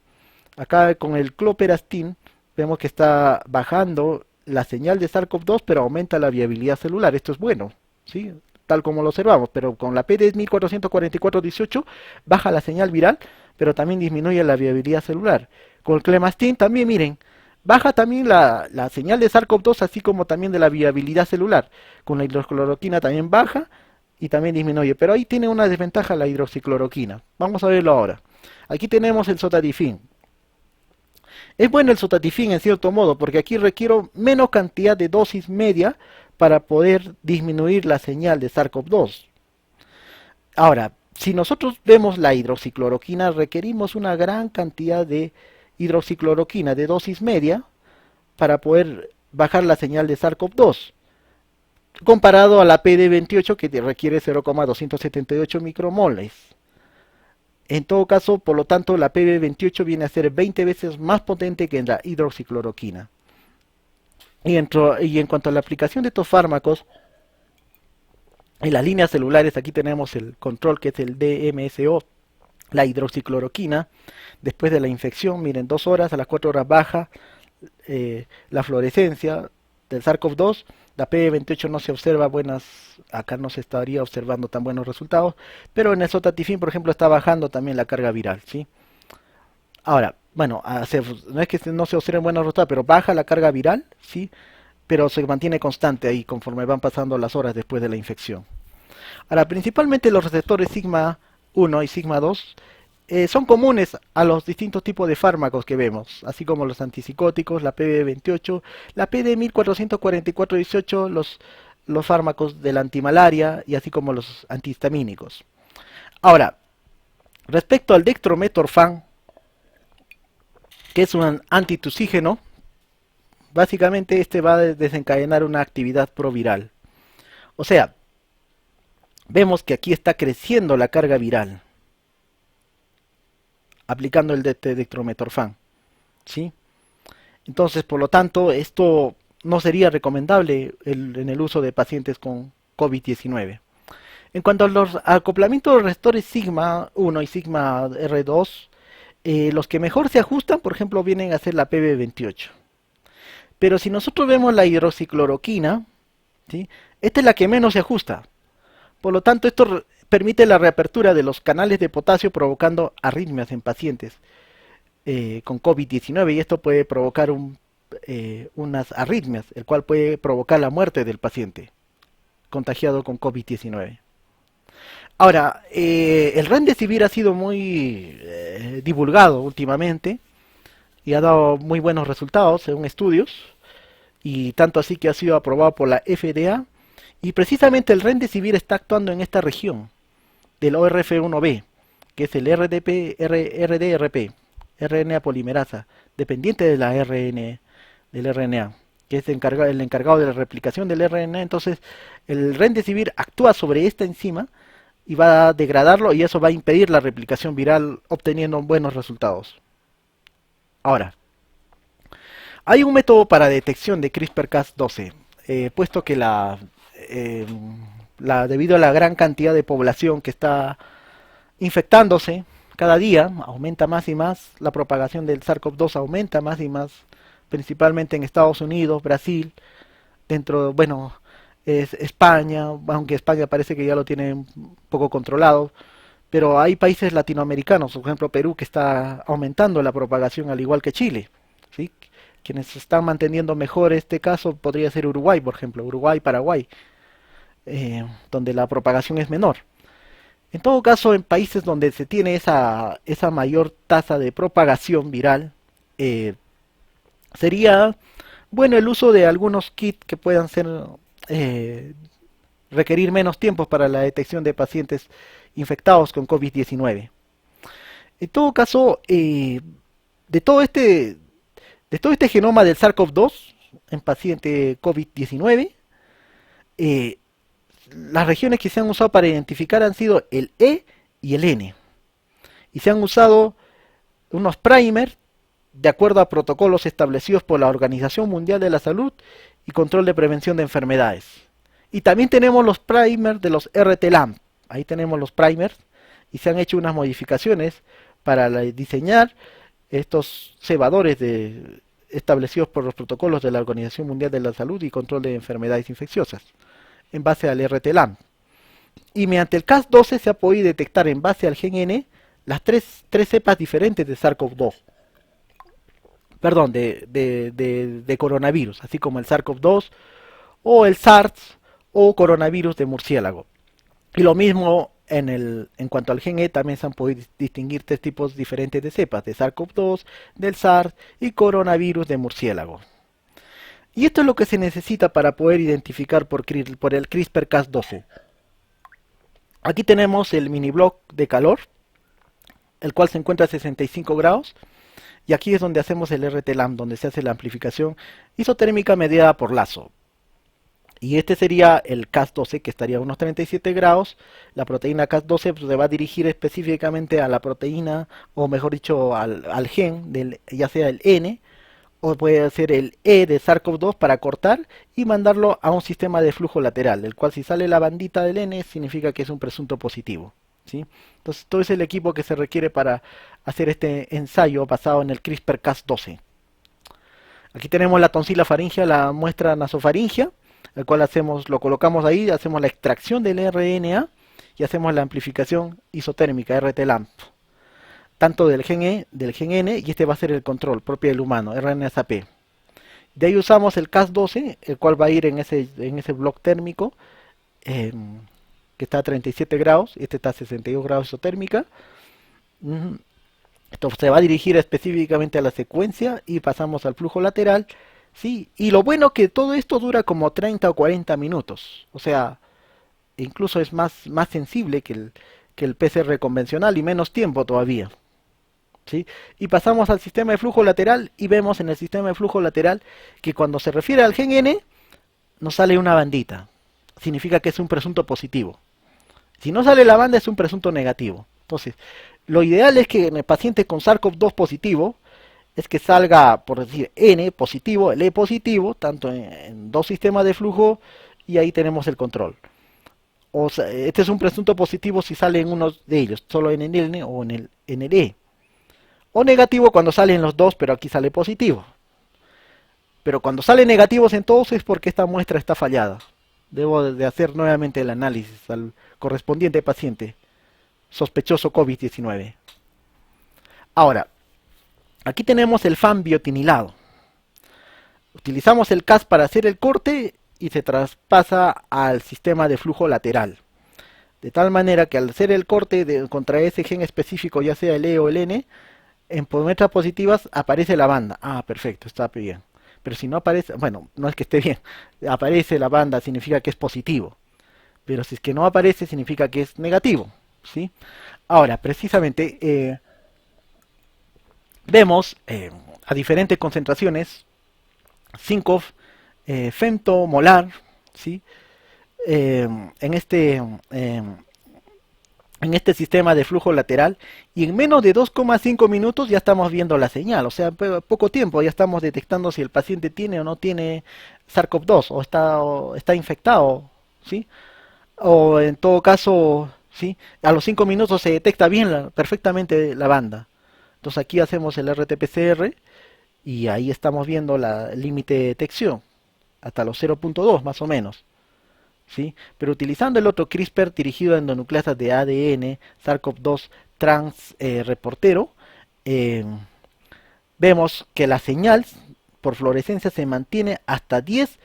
Acá con el cloperastin vemos que está bajando la señal de SARS-CoV-2, pero aumenta la viabilidad celular. Esto es bueno, ¿sí? Tal como lo observamos, pero con la PD1444-18 baja la señal viral, pero también disminuye la viabilidad celular. Con el clemastin también, miren, baja también la señal de SARS-CoV-2, así como también de la viabilidad celular. Con la hidroxicloroquina también baja y también disminuye, pero ahí tiene una desventaja la hidroxicloroquina. Vamos a verlo ahora. Aquí tenemos el Sotatifin. Es bueno el Sotatifin en cierto modo, porque aquí requiero menos cantidad de dosis media para poder disminuir la señal de SARS-CoV-2. Ahora, si nosotros vemos la hidroxicloroquina, requerimos una gran cantidad de hidroxicloroquina de dosis media para poder bajar la señal de SARS-CoV-2, comparado a la PD28 que requiere 0,278 micromoles. En todo caso, por lo tanto, la PB28 viene a ser 20 veces más potente que la hidroxicloroquina. Y en cuanto a la aplicación de estos fármacos, en las líneas celulares, aquí tenemos el control que es el DMSO, la hidroxicloroquina. Después de la infección, miren, 2 horas, a las 4 horas baja la fluorescencia del SARS-CoV-2. La PB28 no se observa acá no se estaría observando tan buenos resultados, pero en el Sotatifin, por ejemplo, está bajando también la carga viral, ¿sí? Ahora, bueno, no es que no se observen buenos resultados, pero baja la carga viral, ¿sí? Pero se mantiene constante ahí conforme van pasando las horas después de la infección. Ahora, principalmente los receptores sigma 1 y sigma 2 son comunes a los distintos tipos de fármacos que vemos, así como los antipsicóticos, la PB28, la PD1444-18, los fármacos de la antimalaria y así como los antihistamínicos. Ahora, respecto al dextrometorfan, que es un antitusígeno. Básicamente este va a desencadenar una actividad proviral. O sea, vemos que aquí está creciendo la carga viral, aplicando el dextrometorfán, ¿sí? Entonces, por lo tanto, esto no sería recomendable en el uso de pacientes con COVID-19. En cuanto a los acoplamientos resistores sigma 1 y sigma R2, los que mejor se ajustan, por ejemplo, vienen a ser la PB28. Pero si nosotros vemos la hidroxicloroquina, ¿sí? Esta es la que menos se ajusta. Por lo tanto, esto permite la reapertura de los canales de potasio provocando arritmias en pacientes con COVID-19 y esto puede provocar unas arritmias, el cual puede provocar la muerte del paciente contagiado con COVID-19. Ahora, el Remdesivir ha sido muy divulgado últimamente y ha dado muy buenos resultados según estudios, y tanto así que ha sido aprobado por la FDA, y precisamente el Remdesivir está actuando en esta región del ORF1b, que es el RDRP, RNA polimerasa, dependiente de la del RNA, que es el encargado de la replicación del RNA. Entonces, el Remdesivir actúa sobre esta enzima y va a degradarlo, y eso va a impedir la replicación viral, obteniendo buenos resultados. Ahora, hay un método para detección de CRISPR-Cas12, puesto que eh, debido a la gran cantidad de población que está infectándose cada día, aumenta más y más, la propagación del SARS-CoV-2 aumenta más y más, principalmente en Estados Unidos, Brasil, bueno, es España, aunque España parece que ya lo tiene un poco controlado, pero hay países latinoamericanos, por ejemplo Perú, que está aumentando la propagación al igual que Chile, ¿sí? Quienes están manteniendo mejor este caso podría ser Uruguay, por ejemplo, Uruguay, Paraguay, donde la propagación es menor. En todo caso, en países donde se tiene esa mayor tasa de propagación viral, eh, sería bueno el uso de algunos kits que puedan eh, requerir menos tiempo para la detección de pacientes infectados con COVID-19. En todo caso, de todo este de todo este genoma del SARS-CoV-2 en paciente COVID-19, eh, las regiones que se han usado para identificar han sido el E y el N. Y se han usado unos primers de acuerdo a protocolos establecidos por la Organización Mundial de la Salud y Control de Prevención de Enfermedades. Y también tenemos los primers de los RT-LAMP. Ahí tenemos los primers y se han hecho unas modificaciones para diseñar estos cebadores establecidos por los protocolos de la Organización Mundial de la Salud y Control de Enfermedades Infecciosas, en base al RT-LAMP. Y mediante el Cas12 se ha podido detectar en base al gen N las tres cepas diferentes de SARS-CoV-2. Perdón, de coronavirus, así como el SARS-CoV-2 o el SARS o coronavirus de murciélago. Y lo mismo en cuanto al gen E, también se han podido distinguir tres tipos diferentes de cepas, de SARS-CoV-2, del SARS y coronavirus de murciélago. Y esto es lo que se necesita para poder identificar por el CRISPR-Cas12. Aquí tenemos el mini block de calor, el cual se encuentra a 65 grados. Y aquí es donde hacemos el RT-LAMP, donde se hace la amplificación isotérmica mediada por lazo. Y este sería el Cas12, que estaría a unos 37 grados. La proteína Cas12 pues, se va a dirigir específicamente a la proteína, o mejor dicho, al gen, ya sea el N, o puede ser el E de SARS-CoV-2 para cortar y mandarlo a un sistema de flujo lateral, del cual si sale la bandita del N significa que es un presunto positivo, ¿sí? Entonces todo es el equipo que se requiere para hacer este ensayo basado en el CRISPR-Cas12. Aquí tenemos la tonsila faríngea, la muestra nasofaríngea, el cual lo colocamos ahí, hacemos la extracción del RNA y hacemos la amplificación isotérmica RT-LAMP, tanto del gen E, del gen N, y este va a ser el control propio del humano, RNA-SAP. De ahí usamos el Cas12, el cual va a ir en ese bloque térmico, que está a 37 grados, este está a 62 grados isotérmica. Esto se va a dirigir específicamente a la secuencia y pasamos al flujo lateral, ¿sí? Y lo bueno que todo esto dura como 30 o 40 minutos, o sea, incluso es más sensible que el PCR convencional y menos tiempo todavía. ¿sí? Y pasamos al sistema de flujo lateral y vemos en el sistema de flujo lateral que cuando se refiere al gen N nos sale una bandita. Significa que es un presunto positivo. Si no sale la banda es un presunto negativo. Entonces, lo ideal es que en el paciente con SARS-CoV-2 positivo es que salga, por decir, N positivo, el E positivo, tanto en dos sistemas de flujo, y ahí tenemos el control. O sea, este es un presunto positivo si sale en uno de ellos, solo en el N o en el E. O negativo cuando salen los dos, pero aquí sale positivo. Pero cuando salen negativos en todos es porque esta muestra está fallada. Debo de hacer nuevamente el análisis al correspondiente paciente sospechoso COVID-19. Ahora, aquí tenemos el FAM biotinilado. Utilizamos el CAS para hacer el corte y se traspasa al sistema de flujo lateral. De tal manera que al hacer el corte contra ese gen específico, ya sea el E o el N, en muestras positivas aparece la banda. Ah, perfecto, está bien. Pero si no aparece, bueno, no es que esté bien, aparece la banda, significa que es positivo. Pero si es que no aparece, significa que es negativo, ¿sí? Ahora, precisamente, vemos a diferentes concentraciones 5 femtomolar, ¿sí? Eh, en este eh, en este sistema de flujo lateral y en menos de 2,5 minutos ya estamos viendo la señal, o sea, poco tiempo ya estamos detectando si el paciente tiene o no tiene SARS-CoV-2 o está infectado, ¿sí? O en todo caso, ¿sí? A los 5 minutos se detecta bien perfectamente la banda. Entonces aquí hacemos el RT-PCR y ahí estamos viendo el límite de detección hasta los 0.2 más o menos. ¿Sí? Pero utilizando el otro CRISPR dirigido a endonucleasas de ADN, SARS-CoV-2 trans reportero, eh, vemos que la señal por fluorescencia se mantiene hasta 10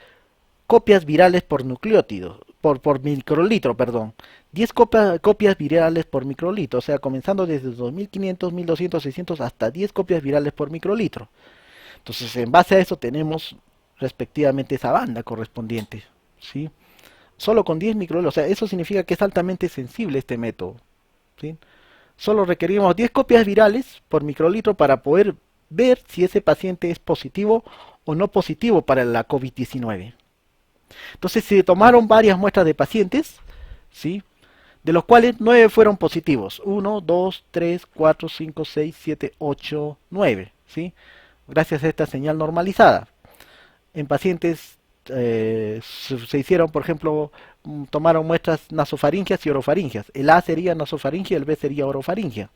copias virales por nucleótido, por microlitro, perdón. 10 copias virales por microlitro, o sea, comenzando desde 2500, 1200, 600 hasta 10 copias virales por microlitro. Entonces, en base a eso tenemos respectivamente esa banda correspondiente, ¿sí? Solo con 10 microlitros, o sea, eso significa que es altamente sensible este método, ¿sí? Solo requerimos 10 copias virales por microlitro para poder ver si ese paciente es positivo o no positivo para la COVID-19. Entonces se tomaron varias muestras de pacientes, ¿sí? De los cuales 9 fueron positivos. 1, 2, 3, 4, 5, 6, 7, 8, 9, ¿sí? Gracias a esta señal normalizada. En pacientes se hicieron, por ejemplo, tomaron muestras nasofaringias y orofaringias. El A sería nasofaringia, el B sería orofaringia.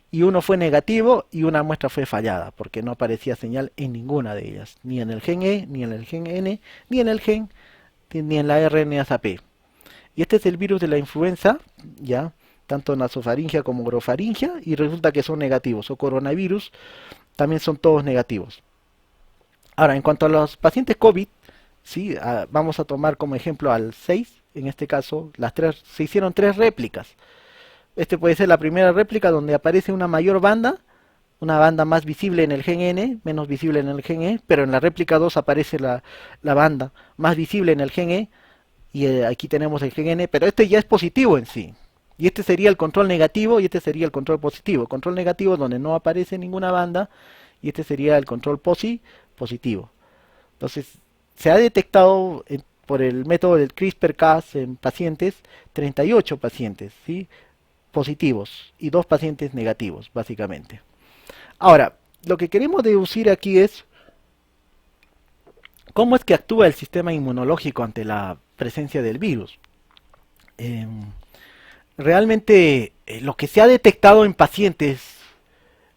Y uno fue negativo y una muestra fue fallada, porque no aparecía señal en ninguna de ellas, ni en el gen E, ni en el gen N, ni en el gen, ni en la RNasa P. Y este es el virus de la influenza, ya, tanto nasofaringia como orofaringia, y resulta que son negativos, o coronavirus, también son todos negativos. Ahora, en cuanto a los pacientes COVID, ¿sí? Vamos a tomar como ejemplo al 6, en este caso, se hicieron 3 réplicas. Este puede ser la primera réplica donde aparece una banda más visible en el gen N, menos visible en el gen E, pero en la réplica 2 aparece la banda más visible en el gen E, y aquí tenemos el gen N, pero este ya es positivo en sí. Y este sería el control negativo y este sería el control positivo. El control negativo donde no aparece ninguna banda y este sería el control positivo. Entonces, se ha detectado por el método del CRISPR-Cas en pacientes, 38 pacientes, ¿sí? Positivos y 2 pacientes negativos, básicamente. Ahora, lo que queremos deducir aquí es cómo es que actúa el sistema inmunológico ante la presencia del virus. Eh, Realmente, lo que se ha detectado en pacientes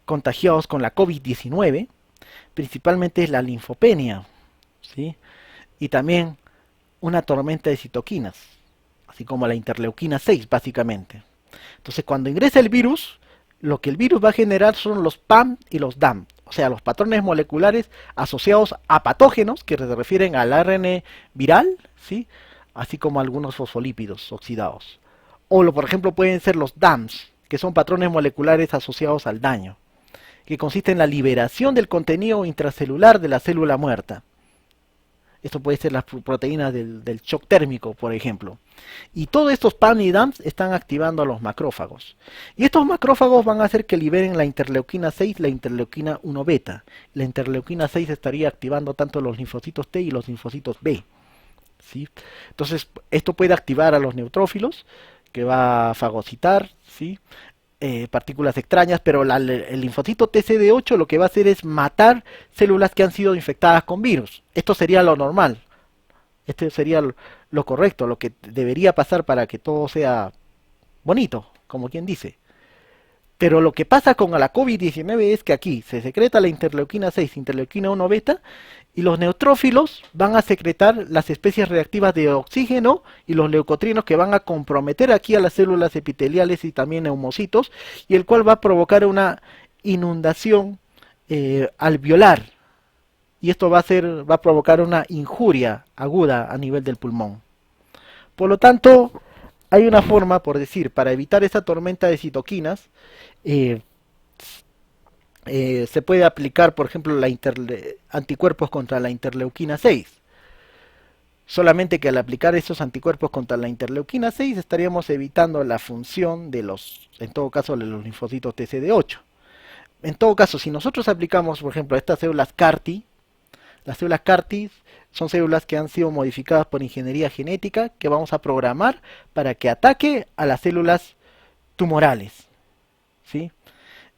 contagiados con la COVID-19, principalmente es la linfopenia, ¿sí? Y también una tormenta de citoquinas, así como la interleuquina 6, básicamente. Entonces, cuando ingresa el virus, lo que el virus va a generar son los PAM y los DAM, o sea, los patrones moleculares asociados a patógenos que se refieren al ARN viral, ¿sí? Así como algunos fosfolípidos oxidados. O, por ejemplo, pueden ser los DAMs, que son patrones moleculares asociados al daño, que consiste en la liberación del contenido intracelular de la célula muerta. Esto puede ser las proteínas del shock térmico, por ejemplo. Y todos estos PAM y DAMs están activando a los macrófagos. Y estos macrófagos van a hacer que liberen la interleuquina 6, la interleuquina 1 beta. La interleuquina 6 estaría activando tanto los linfocitos T y los linfocitos B. ¿Sí? Entonces, esto puede activar a los neutrófilos, que va a fagocitar, ¿sí? Partículas extrañas, pero el linfocito TCD8 lo que va a hacer es matar células que han sido infectadas con virus. Esto sería lo normal. Este sería lo correcto, lo que debería pasar para que todo sea bonito, como quien dice. Pero lo que pasa con la COVID-19 es que aquí se secreta la interleuquina 6, interleuquina 1 beta, y los neutrófilos van a secretar las especies reactivas de oxígeno y los leucotrienos que van a comprometer aquí a las células epiteliales y también neumocitos, y el cual va a provocar una inundación alveolar. Y esto va a provocar una injuria aguda a nivel del pulmón. Por lo tanto, hay una forma, por decir, para evitar esta tormenta de citoquinas, eh, se puede aplicar, por ejemplo, anticuerpos contra la interleuquina 6. Solamente que al aplicar esos anticuerpos contra la interleuquina 6 estaríamos evitando la función de en todo caso, de los linfocitos TCD8. En todo caso, si nosotros aplicamos, por ejemplo, estas células CAR-T, las células CAR-T son células que han sido modificadas por ingeniería genética que vamos a programar para que ataque a las células tumorales, ¿sí?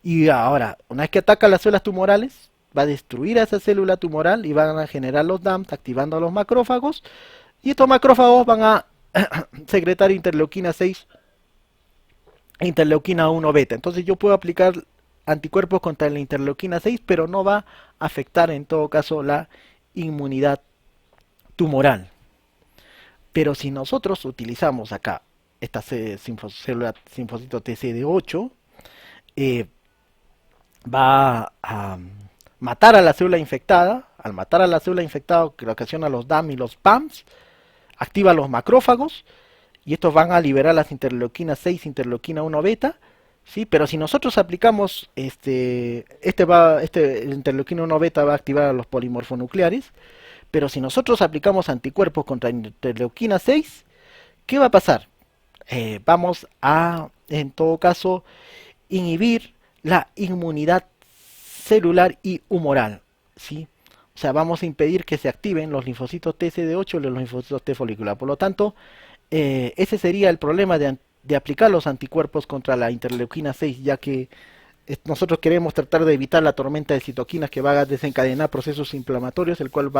Y ahora, una vez que ataca las células tumorales, va a destruir a esa célula tumoral y van a generar los DAMs activando a los macrófagos. Y estos macrófagos van a secretar interleuquina 6 e interleuquina 1 beta. Entonces yo puedo aplicar anticuerpos contra la interleuquina 6, pero no va a afectar en todo caso la inmunidad tumoral. Pero si nosotros utilizamos acá esta célula linfocito TCD8, va a matar a la célula infectada. Al matar a la célula infectada, que ocasiona los DAM y los PAMs, activa los macrófagos y estos van a liberar las interleuquinas 6, interleuquina 1 beta, ¿sí? Pero si nosotros aplicamos interleuquina 1 beta va a activar a los polimorfonucleares, pero si nosotros aplicamos anticuerpos contra interleuquina 6, ¿qué va a pasar? Vamos a, en todo caso, inhibir la inmunidad celular y humoral, ¿sí? O sea, vamos a impedir que se activen los linfocitos TCD8 y los linfocitos T folicular. Por lo tanto, ese sería el problema de aplicar los anticuerpos contra la interleuquina 6, ya que nosotros queremos tratar de evitar la tormenta de citoquinas que va a desencadenar procesos inflamatorios, el cual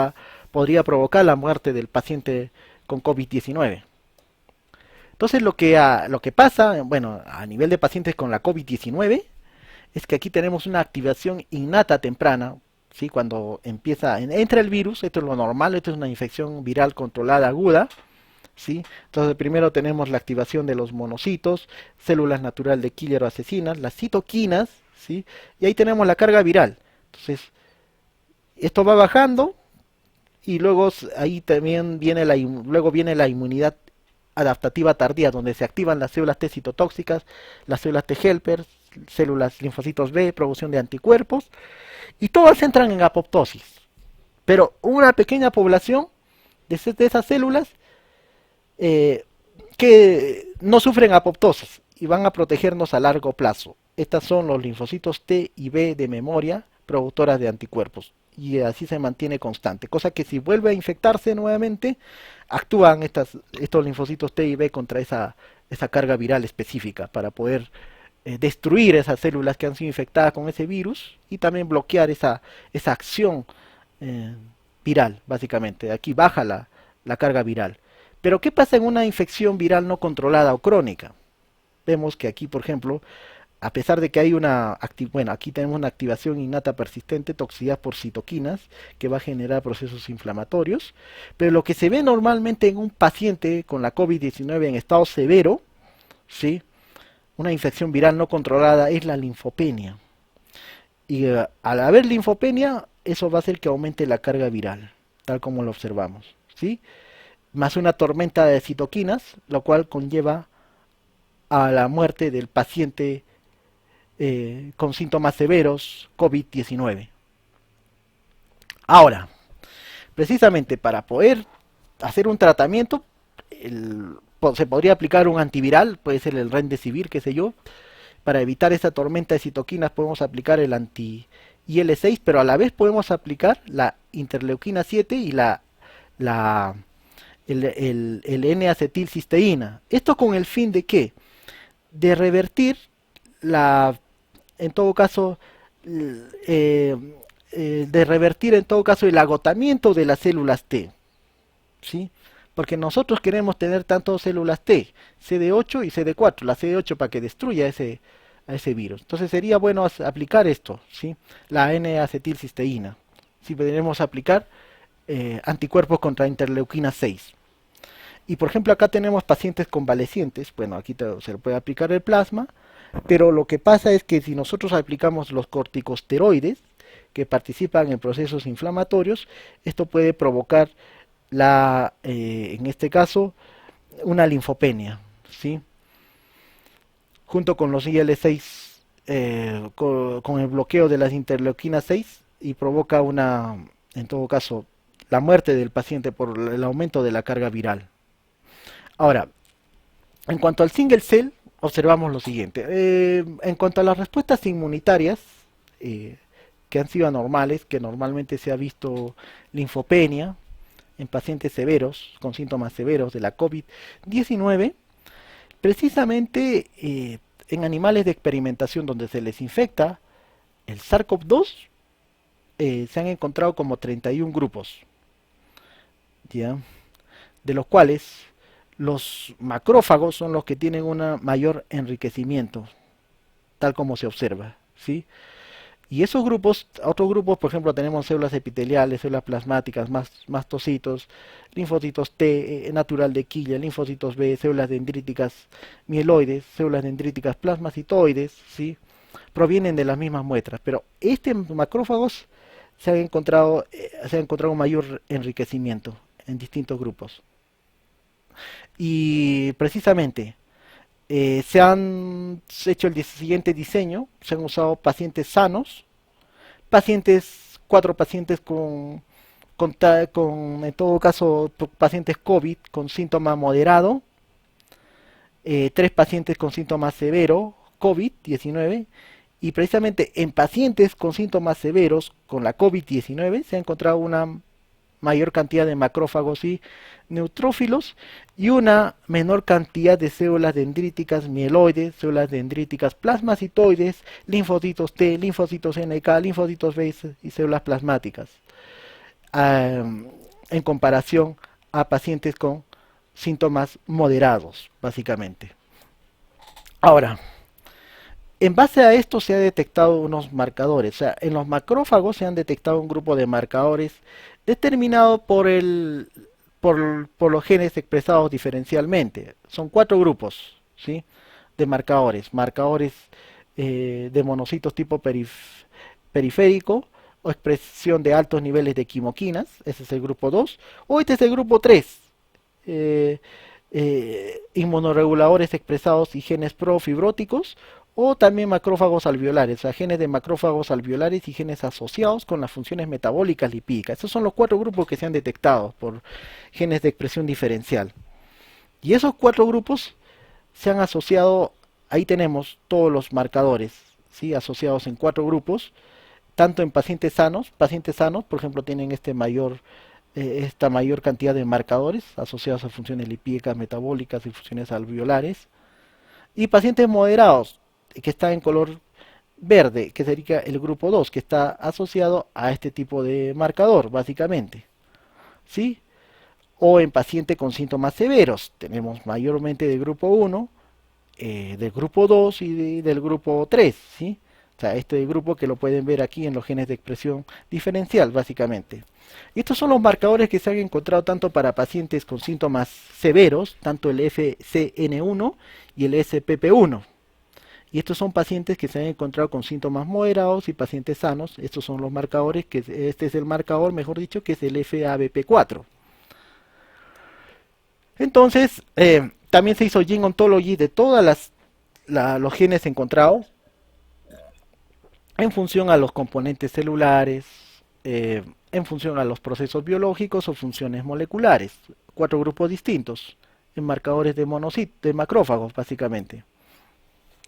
podría provocar la muerte del paciente con COVID-19. Entonces lo que pasa, bueno, a nivel de pacientes con la COVID-19, es que aquí tenemos una activación innata temprana, ¿sí? Cuando entra el virus, esto es lo normal, esto es una infección viral controlada aguda, ¿sí? Entonces primero tenemos la activación de los monocitos, células natural de killer o asesinas, las citoquinas, ¿sí? Y ahí tenemos la carga viral. Entonces, esto va bajando y luego ahí también viene luego viene la inmunidad adaptativa tardía, donde se activan las células T citotóxicas, las células T helper, células linfocitos B, producción de anticuerpos, y todas entran en apoptosis. Pero una pequeña población de esas células que no sufren apoptosis y van a protegernos a largo plazo. Estas son los linfocitos T y B de memoria, productoras de anticuerpos. Y así se mantiene constante. Cosa que si vuelve a infectarse nuevamente, actúan estos linfocitos T y B contra esa carga viral específica para poder destruir esas células que han sido infectadas con ese virus y también bloquear esa acción viral, básicamente. Aquí baja la carga viral. Pero ¿qué pasa en una infección viral no controlada o crónica? Vemos que aquí, por ejemplo, a pesar de que hay aquí tenemos una activación innata persistente, toxicidad por citoquinas, que va a generar procesos inflamatorios, pero lo que se ve normalmente en un paciente con la COVID-19 en estado severo, ¿sí? Una infección viral no controlada, es la linfopenia. Y al haber linfopenia, eso va a hacer que aumente la carga viral, tal como lo observamos, ¿sí? Más una tormenta de citoquinas, lo cual conlleva a la muerte del paciente con síntomas severos COVID-19. Ahora, Precisamente para poder hacer un tratamiento, se podría aplicar un antiviral, puede ser el Remdesivir, qué sé yo. Para evitar esta tormenta de citoquinas podemos aplicar el anti-IL-6, pero a la vez podemos aplicar la interleuquina 7 y la el N-acetilcisteína. Esto con el fin de qué? De revertir la, en todo caso, eh, de revertir en todo caso el agotamiento de las células T, ¿sí? Porque nosotros queremos tener tanto células T, CD8 y CD4, la CD8 para que destruya a ese virus. Entonces sería bueno aplicar esto, ¿sí? La N-acetilcisteína. Si podemos aplicar anticuerpos contra interleuquina 6. Y por ejemplo acá tenemos pacientes convalecientes, bueno aquí se le puede aplicar el plasma, pero lo que pasa es que si nosotros aplicamos los corticosteroides que participan en procesos inflamatorios, esto puede provocar en este caso, una linfopenia, ¿sí? Junto con los IL-6, con el bloqueo de las interleuquinas 6 y provoca en todo caso, la muerte del paciente por el aumento de la carga viral. Ahora, en cuanto al single cell, observamos lo siguiente. En cuanto a las respuestas inmunitarias, que han sido anormales, que normalmente se ha visto linfopenia en pacientes severos, con síntomas severos de la COVID-19, precisamente en animales de experimentación donde se les infecta el SARS-CoV-2, se han encontrado como 31 grupos, ¿ya? De los cuales los macrófagos son los que tienen un mayor enriquecimiento, tal como se observa, ¿sí? Y esos grupos, otros grupos, por ejemplo, tenemos células epiteliales, células plasmáticas, mastocitos, linfocitos T, natural de quilla, linfocitos B, células dendríticas mieloides, células dendríticas plasmacitoides, ¿sí? Provienen de las mismas muestras, pero macrófagos se ha encontrado un mayor enriquecimiento en distintos grupos. Y precisamente se han hecho el siguiente diseño, se han usado pacientes sanos, cuatro pacientes en todo caso, pacientes COVID con síntoma moderado, tres pacientes con síntoma severo, COVID-19, y precisamente en pacientes con síntomas severos con la COVID-19 se ha encontrado una mayor cantidad de macrófagos y neutrófilos y una menor cantidad de células dendríticas mieloides, células dendríticas plasmacitoides, linfocitos T, linfocitos NK, linfocitos B y células plasmáticas, en comparación a pacientes con síntomas moderados, básicamente. Ahora, en base a esto se ha detectado unos marcadores, o sea, en los macrófagos se han detectado un grupo de marcadores determinado por los genes expresados diferencialmente. Son cuatro grupos, ¿sí? De marcadores de monocitos tipo periférico o expresión de altos niveles de quimoquinas, ese es el grupo 2, o este es el grupo 3, inmunoreguladores expresados y genes profibróticos, o también macrófagos alveolares, o sea, genes de macrófagos alveolares y genes asociados con las funciones metabólicas lipídicas. Esos son los cuatro grupos que se han detectado por genes de expresión diferencial. Y esos cuatro grupos se han asociado, ahí tenemos todos los marcadores, ¿sí? Asociados en cuatro grupos, tanto en pacientes sanos, por ejemplo, tienen esta mayor cantidad de marcadores asociados a funciones lipídicas, metabólicas y funciones alveolares, y pacientes moderados, que está en color verde, que sería el grupo 2, que está asociado a este tipo de marcador, básicamente, ¿sí? O en paciente con síntomas severos, tenemos mayormente del grupo 1, del grupo 2 y del grupo 3, ¿sí? O sea, este grupo que lo pueden ver aquí en los genes de expresión diferencial, básicamente. Y estos son los marcadores que se han encontrado tanto para pacientes con síntomas severos, tanto el FCN1 y el SPP1. Y estos son pacientes que se han encontrado con síntomas moderados y pacientes sanos. Estos son los marcadores, este es el marcador, mejor dicho, que es el FABP4. Entonces, también se hizo Gene Ontology de todos los genes encontrados en función a los componentes celulares, en función a los procesos biológicos o funciones moleculares. 4 grupos distintos, en marcadores de monocitos, de macrófagos básicamente.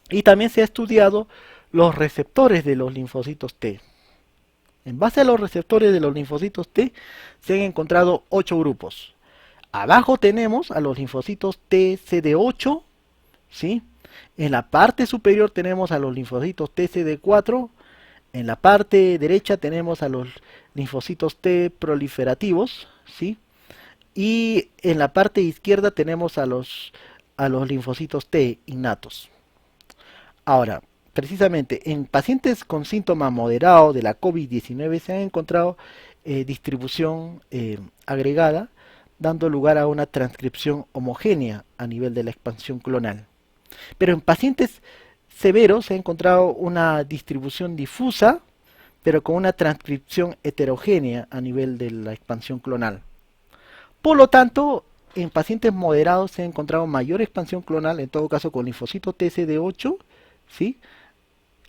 Y también se ha estudiado los receptores de los linfocitos T. En base a los receptores de los linfocitos T se han encontrado 8 grupos. Abajo tenemos a los linfocitos TCD8, ¿sí? En la parte superior tenemos a los linfocitos TCD4. En la parte derecha tenemos a los linfocitos T proliferativos, ¿sí? Y en la parte izquierda tenemos a los linfocitos T innatos. Ahora, precisamente en pacientes con síntoma moderado de la COVID-19 se ha encontrado distribución agregada, dando lugar a una transcripción homogénea a nivel de la expansión clonal. Pero en pacientes severos se ha encontrado una distribución difusa, pero con una transcripción heterogénea a nivel de la expansión clonal. Por lo tanto, en pacientes moderados se ha encontrado mayor expansión clonal, en todo caso con linfocito TCD8, ¿sí?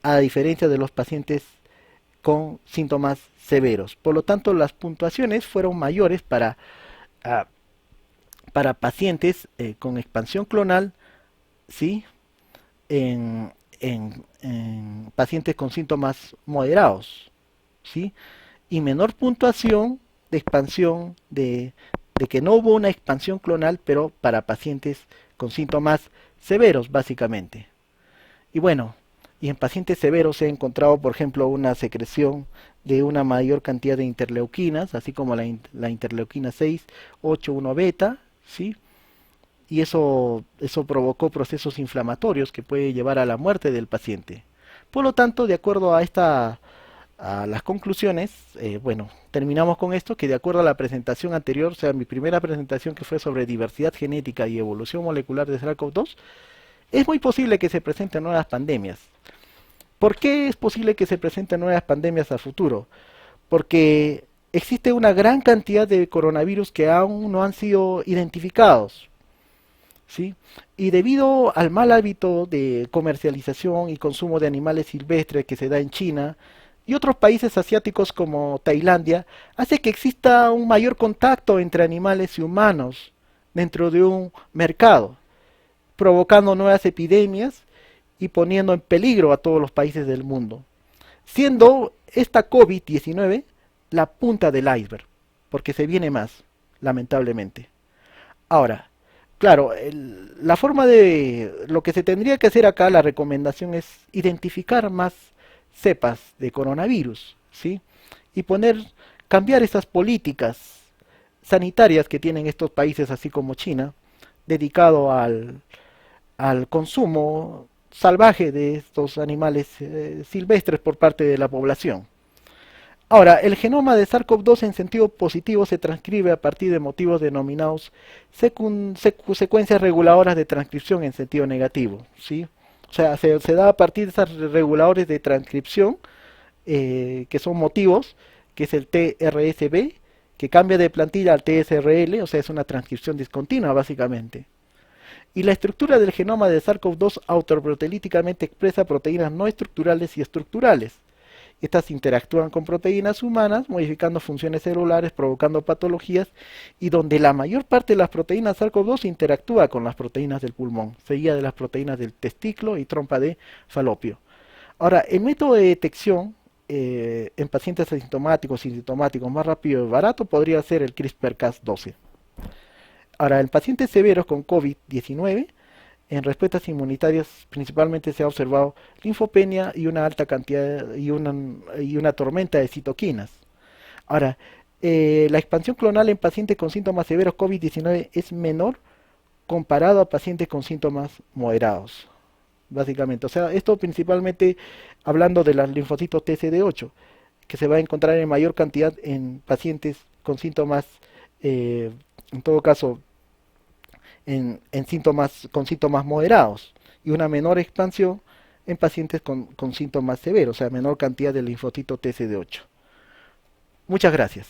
A diferencia de los pacientes con síntomas severos. Por lo tanto, las puntuaciones fueron mayores para pacientes con expansión clonal, ¿sí? En pacientes con síntomas moderados, ¿sí? Y menor puntuación de expansión de que no hubo una expansión clonal, pero para pacientes con síntomas severos, básicamente. Y bueno, y en pacientes severos se ha encontrado, por ejemplo, una secreción de una mayor cantidad de interleuquinas, así como la interleuquina 6, 8, 1 beta, ¿sí? Y eso provocó procesos inflamatorios que puede llevar a la muerte del paciente. Por lo tanto, de acuerdo a las conclusiones, bueno, terminamos con esto, que de acuerdo a la presentación anterior, o sea, mi primera presentación que fue sobre diversidad genética y evolución molecular de SARS-CoV-2, es muy posible que se presenten nuevas pandemias. ¿Por qué es posible que se presenten nuevas pandemias a futuro? Porque existe una gran cantidad de coronavirus que aún no han sido identificados, ¿sí? Y debido al mal hábito de comercialización y consumo de animales silvestres que se da en China y otros países asiáticos como Tailandia, hace que exista un mayor contacto entre animales y humanos dentro de un mercado, provocando nuevas epidemias y poniendo en peligro a todos los países del mundo, siendo esta COVID-19 la punta del iceberg, porque se viene más, lamentablemente. Ahora, claro, la forma de lo que se tendría que hacer acá, la recomendación es identificar más cepas de coronavirus, ¿sí? Y cambiar esas políticas sanitarias que tienen estos países, así como China, dedicado al consumo salvaje de estos animales silvestres por parte de la población. Ahora, el genoma de SARS-CoV-2 en sentido positivo se transcribe a partir de motivos denominados secuencias reguladoras de transcripción en sentido negativo, ¿sí? O sea, se da a partir de esas reguladores de transcripción, que son motivos, que es el TRSB, que cambia de plantilla al TSRL, o sea, es una transcripción discontinua, básicamente. Y la estructura del genoma de SARS-CoV-2 autoproteolíticamente expresa proteínas no estructurales y estructurales. Estas interactúan con proteínas humanas, modificando funciones celulares, provocando patologías, y donde la mayor parte de las proteínas SARS-CoV-2 interactúa con las proteínas del pulmón, seguida de las proteínas del testículo y trompa de falopio. Ahora, el método de detección en pacientes asintomáticos y sintomáticos más rápido y barato podría ser el CRISPR-Cas12. Ahora, en pacientes severos con COVID-19, en respuestas inmunitarias principalmente se ha observado linfopenia y una alta cantidad y una tormenta de citoquinas. Ahora, la expansión clonal en pacientes con síntomas severos COVID-19 es menor comparado a pacientes con síntomas moderados, básicamente. O sea, esto principalmente hablando de los linfocitos TCD8, que se va a encontrar en mayor cantidad en pacientes con síntomas, en todo caso, con síntomas moderados, y una menor expansión en pacientes con síntomas severos, o sea, menor cantidad de linfocito TCD8. Muchas gracias.